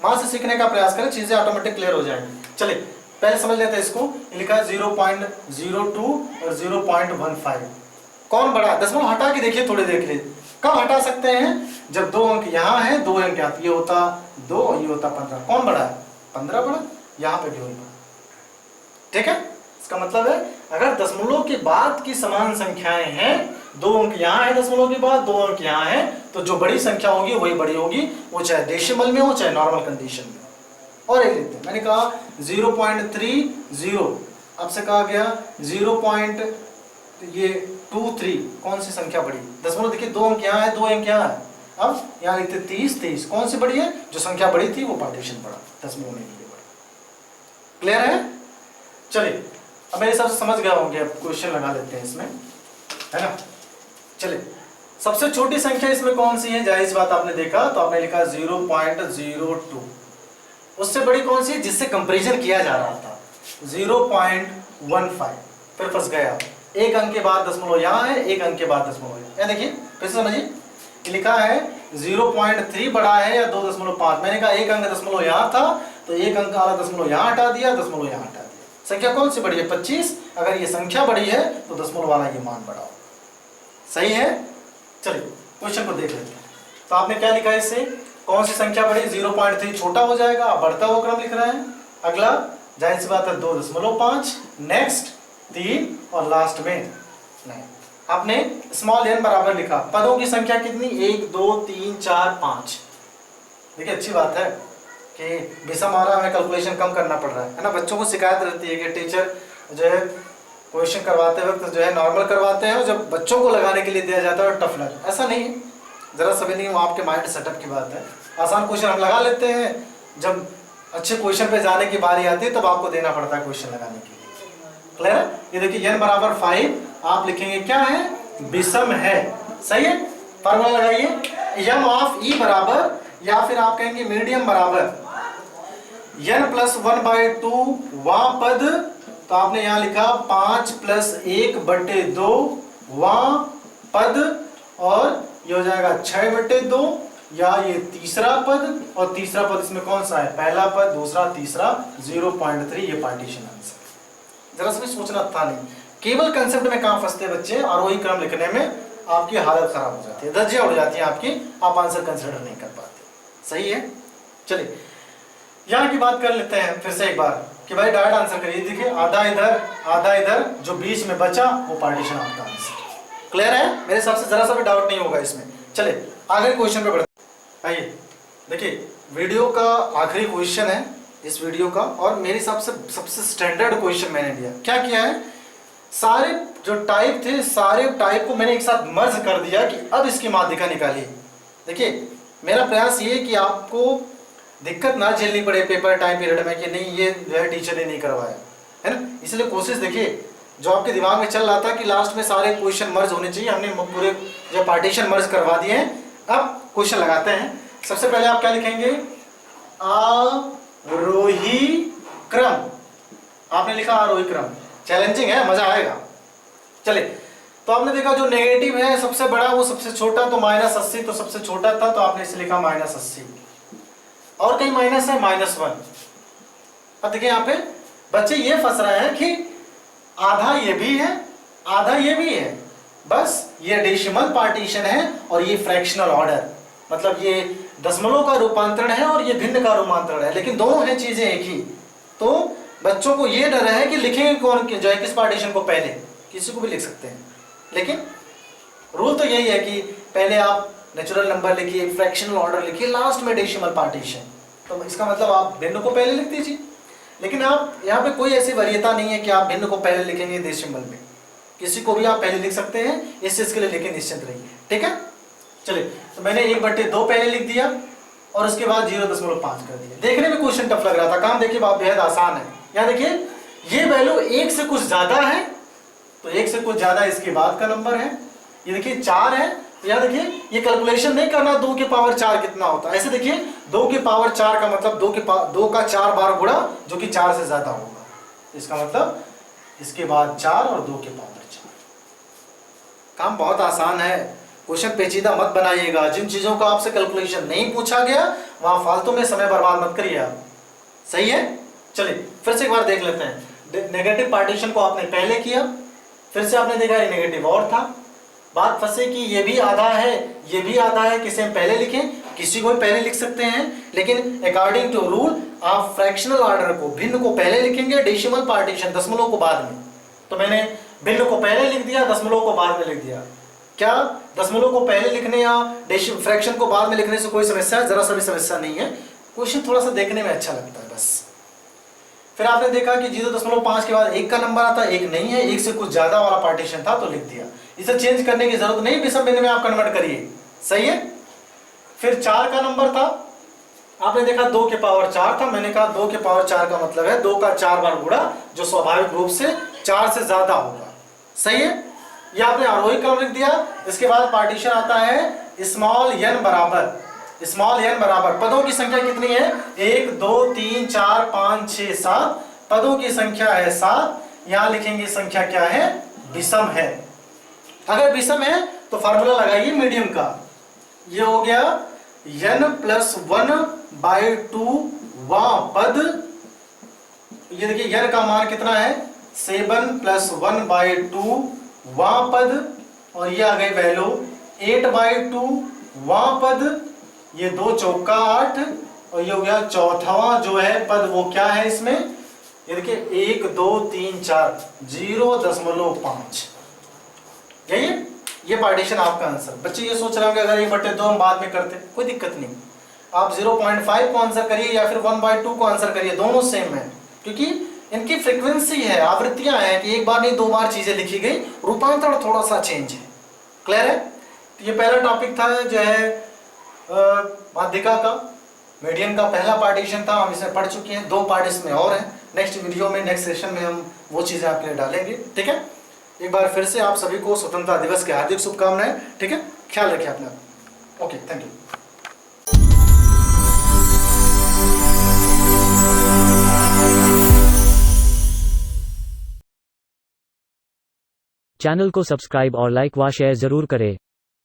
वहाँ से सीखने का प्रयास करें, चीज़ें ऑटोमेटिक क्लियर हो जाएंगी। चलिए पहले समझ लेते हैं इसको। लिखा है 0.02 और 0.15। कौन बड़ा? दशमलव हटा के देखिए, थोड़ी देख लीजिए। कब हटा सकते हैं? जब 2 अंक यहाँ है, 2 अंक यहाँ, ये होता 2 और ये होता 15। कौन बड़ा है? 15 बड़ा, यहाँ पे भी होगा। ठीक है, इसका मतलब है अगर दशमलव के बाद की समान संख्याएं हैं, 2 अंक यहाँ है दशमलव के बाद, 2 अंक यहाँ है, तो जो बड़ी संख्या होगी वही बड़ी होगी, वो चाहे डेसिमल में हो चाहे नॉर्मल कंडीशन में। और एक लेते हैं, मैंने कहा 0.30, आपसे कहा गया 0.23। कौन सी संख्या बड़ी? दशमलव देखिए, 2 अंक यहाँ है, 2 अंक यहाँ है। अब यहाँ लिखते 30, कौन सी बड़ी है? जो संख्या बड़ी थी वो पार्टीशन बड़ा, दशमलव में बड़ा। क्लियर है? चलिए अब मेरे हिसाब से समझ गया होंगे, अब क्वेश्चन लगा लेते हैं इसमें, है ना। चलिए सबसे छोटी संख्या इसमें कौन सी है? जाहिर बात आपने देखा तो आपने लिखा 0.02। उससे बड़ी कौन सी है जिससे कंपैरिजन किया जा रहा था? 0.15। फिर फंस गया, एक अंक के बाद दशमलव यहाँ है, एक अंक के बाद दशमलव यहाँ। देखिए फिर से समझिए, लिखा है 0.3 बड़ा है या 2.5। मैंने कहा एक अंक दशमलव यहाँ था तो एक अंक वाला दशमलव यहाँ हटा दिया, दशमलव यहाँ हटा दिया। संख्या कौन सी बड़ी है? 25। अगर ये संख्या बड़ी है तो दशमलव वाला ये मान बड़ा हो। सही है? चलिए क्वेश्चन को देख लेते हैं। तो आपने क्या लिखा है इससे? कौन सी संख्या बड़ी? 0.3 छोटा हो जाएगा, आप बढ़ता हुआ क्रम लिख रहे हैं। अगला जाहिर सी बात है 2.5, नेक्स्ट 3 और लास्ट में नहीं। आपने स्मॉल n बराबर लिखा। पदों की संख्या कितनी? 1 2 3 4 5। देखिए अच्छी बात है कि विषम आ रहा है, हमें कैलकुलेशन कम करना पड़ रहा है ना। बच्चों को शिकायत रहती है कि टीचर जो है क्वेश्चन करवाते वक्त जो है नॉर्मल करवाते हैं और जब बच्चों को लगाने के लिए दिया जाता है टफ लग। ऐसा नहीं है, ज़रा सभी नहीं, वो आपके माइंड सेटअप की बात है। आसान क्वेश्चन हम लगा लेते हैं, जब अच्छे क्वेश्चन पे जाने की बारी आती है तब आपको देना पड़ता है क्वेश्चन लगाने के लिए। क्लियर है? ये देखिए n बराबर 5 आप लिखेंगे क्या है? विषम है। सही है? फार्मूला लगाइए, m ऑफ e बराबर, या फिर आप कहेंगे मीडियम बराबर n + 1/2 वहाँ पद, तो आपने यहाँ लिखा 5 + 1/2 वहाँ पद, और ये हो जाएगा 6/2, या ये तीसरा पद, और तीसरा पद इसमें कौन सा है? पहला पद, दूसरा, तीसरा 0.3। ये पार्टीशन आंसर। जरा सा भी सोचना था नहीं, केवल कंसेप्ट में कहाँ फंसते बच्चे, और वही क्रम लिखने में आपकी हालत खराब हो जाती है, धज्जियां उड़ जाती हैं आपकी, आप आंसर कंसिडर नहीं कर पाते। सही है? चलिए यहाँ की बात कर लेते हैं फिर से एक बार कि भाई डायरेक्ट आंसर करिए। देखिए आधा इधर आधा इधर, जो बीच में बचा वो पार्टीशन आपका आंसर। क्लियर है? मेरे हिसाब से जरा सा भी डाउट नहीं होगा इसमें। चलिए आगे क्वेश्चन पे बढ़ते। आइए देखिए, वीडियो का आखिरी क्वेश्चन है इस वीडियो का, और मेरे हिसाब से सबसे स्टैंडर्ड क्वेश्चन मैंने दिया। क्या किया है? सारे जो टाइप थे, सारे टाइप को मैंने एक साथ मर्ज कर दिया कि अब इसकी माध्यिका निकालिए। देखिए मेरा प्रयास ये कि आपको दिक्कत ना झेलनी पड़े पेपर टाइम पीरियड में कि नहीं ये जो है टीचर ने नहीं करवाया, है ना। इसलिए कोशिश देखिए, जो आपके दिमाग में चल रहा था कि लास्ट में सारे क्वेश्चन मर्ज होने चाहिए, हमने पूरे जो पार्टीशन मर्ज करवा दिए हैं। अब क्वेश्चन लगाते हैं। सबसे पहले आप क्या लिखेंगे? आरोही क्रम। आपने लिखा आरोही क्रम, चैलेंजिंग है, मजा आएगा। चलिए तो आपने देखा जो नेगेटिव है सबसे बड़ा वो सबसे छोटा, तो -80 तो सबसे छोटा था, तो आपने इसे लिखा -80। और कहीं माइनस है -1। अब देखिए यहाँ पे बच्चे ये फंस रहे हैं कि आधा ये भी है आधा ये भी है, बस ये डेसिमल पार्टीशन है और ये फ्रैक्शनल ऑर्डर, मतलब ये दशमलव का रूपांतरण है और ये भिन्न का रूपांतरण है, लेकिन दोनों हैं चीजें एक ही। तो बच्चों को ये डर है कि लिखेंगे कौन जो है किस पार्टीशन को पहले, किसी को भी लिख सकते हैं, लेकिन रूल तो यही है कि पहले आप नेचुरल नंबर लिखिए, फ्रैक्शनल ऑर्डर लिखिए, लास्ट में डेसिमल पार्टीशन। तो इसका मतलब आप भिन्न को पहले लिख दीजिए, लेकिन आप यहाँ पे कोई ऐसी वरीयता नहीं है कि आप भिन्न को पहले लिखेंगे डेसिमल में, किसी को भी आप पहले लिख सकते हैं, इस चीज के लिए लेकिन निश्चिंत रहिए। ठीक है? चलिए तो मैंने 1/2 पहले लिख दिया और उसके बाद 0.5 कर दिया। देखने में क्वेश्चन टफ लग रहा था, काम देखिए बेहद आसान है। यहाँ देखिए ये वैल्यू 1 से कुछ ज्यादा है, तो 1 से कुछ ज्यादा इसके बाद का नंबर है। ये देखिए 4 है, तो यहाँ देखिए ये कैलकुलेशन नहीं करना 2 की पावर 4 कितना होता है, ऐसे देखिए 2 की पावर 4 का मतलब 2 का 4 बार गुणा जो कि 4 से ज्यादा होगा। इसका मतलब इसके बाद 4 और 2 के पावर 4। काम बहुत आसान है, क्वेश्चन पेचीदा मत बनाइएगा। जिन चीजों का आपसे कैलकुलेशन नहीं पूछा गया वहां फालतू में समय बर्बाद मत करिए आप। सही है, चलिए फिर से एक बार देख लेते हैं। नेगेटिव पार्टीशन को आपने पहले किया, फिर से आपने देखा ये नेगेटिव और था। बात फंसे कि ये भी आधा है, ये भी आधा है, किसे हम पहले लिखें, किसी को भी पहले लिख सकते हैं, लेकिन अकॉर्डिंग टू रूल आप फ्रैक्शनल ऑर्डर को, भिन्न को पहले लिखेंगे, डेसिमल पार्टीशन दशमलव को बाद में। तो मैंने भिन्न को पहले लिख दिया, दशमलव को बाद में लिख दिया। क्या दशमलव को पहले लिखने या फ्रैक्शन को बाद में लिखने से कोई समस्या है? जरा सा भी समस्या नहीं है, क्वेश्चन थोड़ा सा देखने में अच्छा लगता है बस। फिर आपने देखा कि 0.5 के बाद 1 का नंबर आता है, 1 नहीं है, 1 से कुछ ज्यादा वाला पार्टीशन था तो लिख दिया। इसे चेंज करने की जरूरत नहीं, विषम भिन्न में आप कन्वर्ट करिए। सही है। फिर 4 का नंबर था, आपने देखा 2 के पावर 4 था, मैंने कहा 2 के पावर 4 का मतलब है 2 का 4 बार गुणा, जो स्वाभाविक रूप से 4 से ज्यादा होगा। सही है, ये आपने आरोही क्रम लिख दिया। इसके बाद पार्टीशन आता है स्मॉल n बराबर पदों की संख्या कितनी है? 1 2 3 4 5 6 7 पदों की संख्या है 7। यहां लिखेंगे संख्या क्या है? विषम है। अगर विषम है तो फार्मूला लगाइए मीडियम का। ये हो गया n+1/2 वां पद। ये देखिए n का मान कितना है? 7+1/2 वां पद, और ये आ गई वैल्यू 8/2 वां पद। ये 2 चौका 8, और ये हो गया चौथावां जो है पद, वो क्या है इसमें? ये देखिए 1 2 3 4 0.5। यही है, ये पार्टीशन आपका आंसर। बच्चे ये सोच रहे होंगे अगर 1/2 हम बाद में करते, कोई दिक्कत नहीं, आप 0.5 को आंसर करिए या फिर 1/2 को आंसर करिए, दोनों सेम है, क्योंकि इनकी फ्रीक्वेंसी है, आवृत्तियां हैं कि एक बार नहीं 2 बार चीजें लिखी गई, रूपांतरण थोड़ा सा चेंज है। क्लियर है? तो ये पहला टॉपिक था जो है माध्यिका का, मीडियम का पहला पार्टीशन था, हम इसे पढ़ चुके हैं। 2 पार्ट इसमें और हैं, नेक्स्ट वीडियो में, नेक्स्ट सेशन में हम वो चीजें आपके लिए डालेंगे। ठीक है, एक बार फिर से आप सभी को स्वतंत्रता दिवस की हार्दिक शुभकामनाएं। ठीक है, ख्याल रखिए अपना। Okay, thank you. चैनल को सब्सक्राइब और लाइक व शेयर जरूर करें।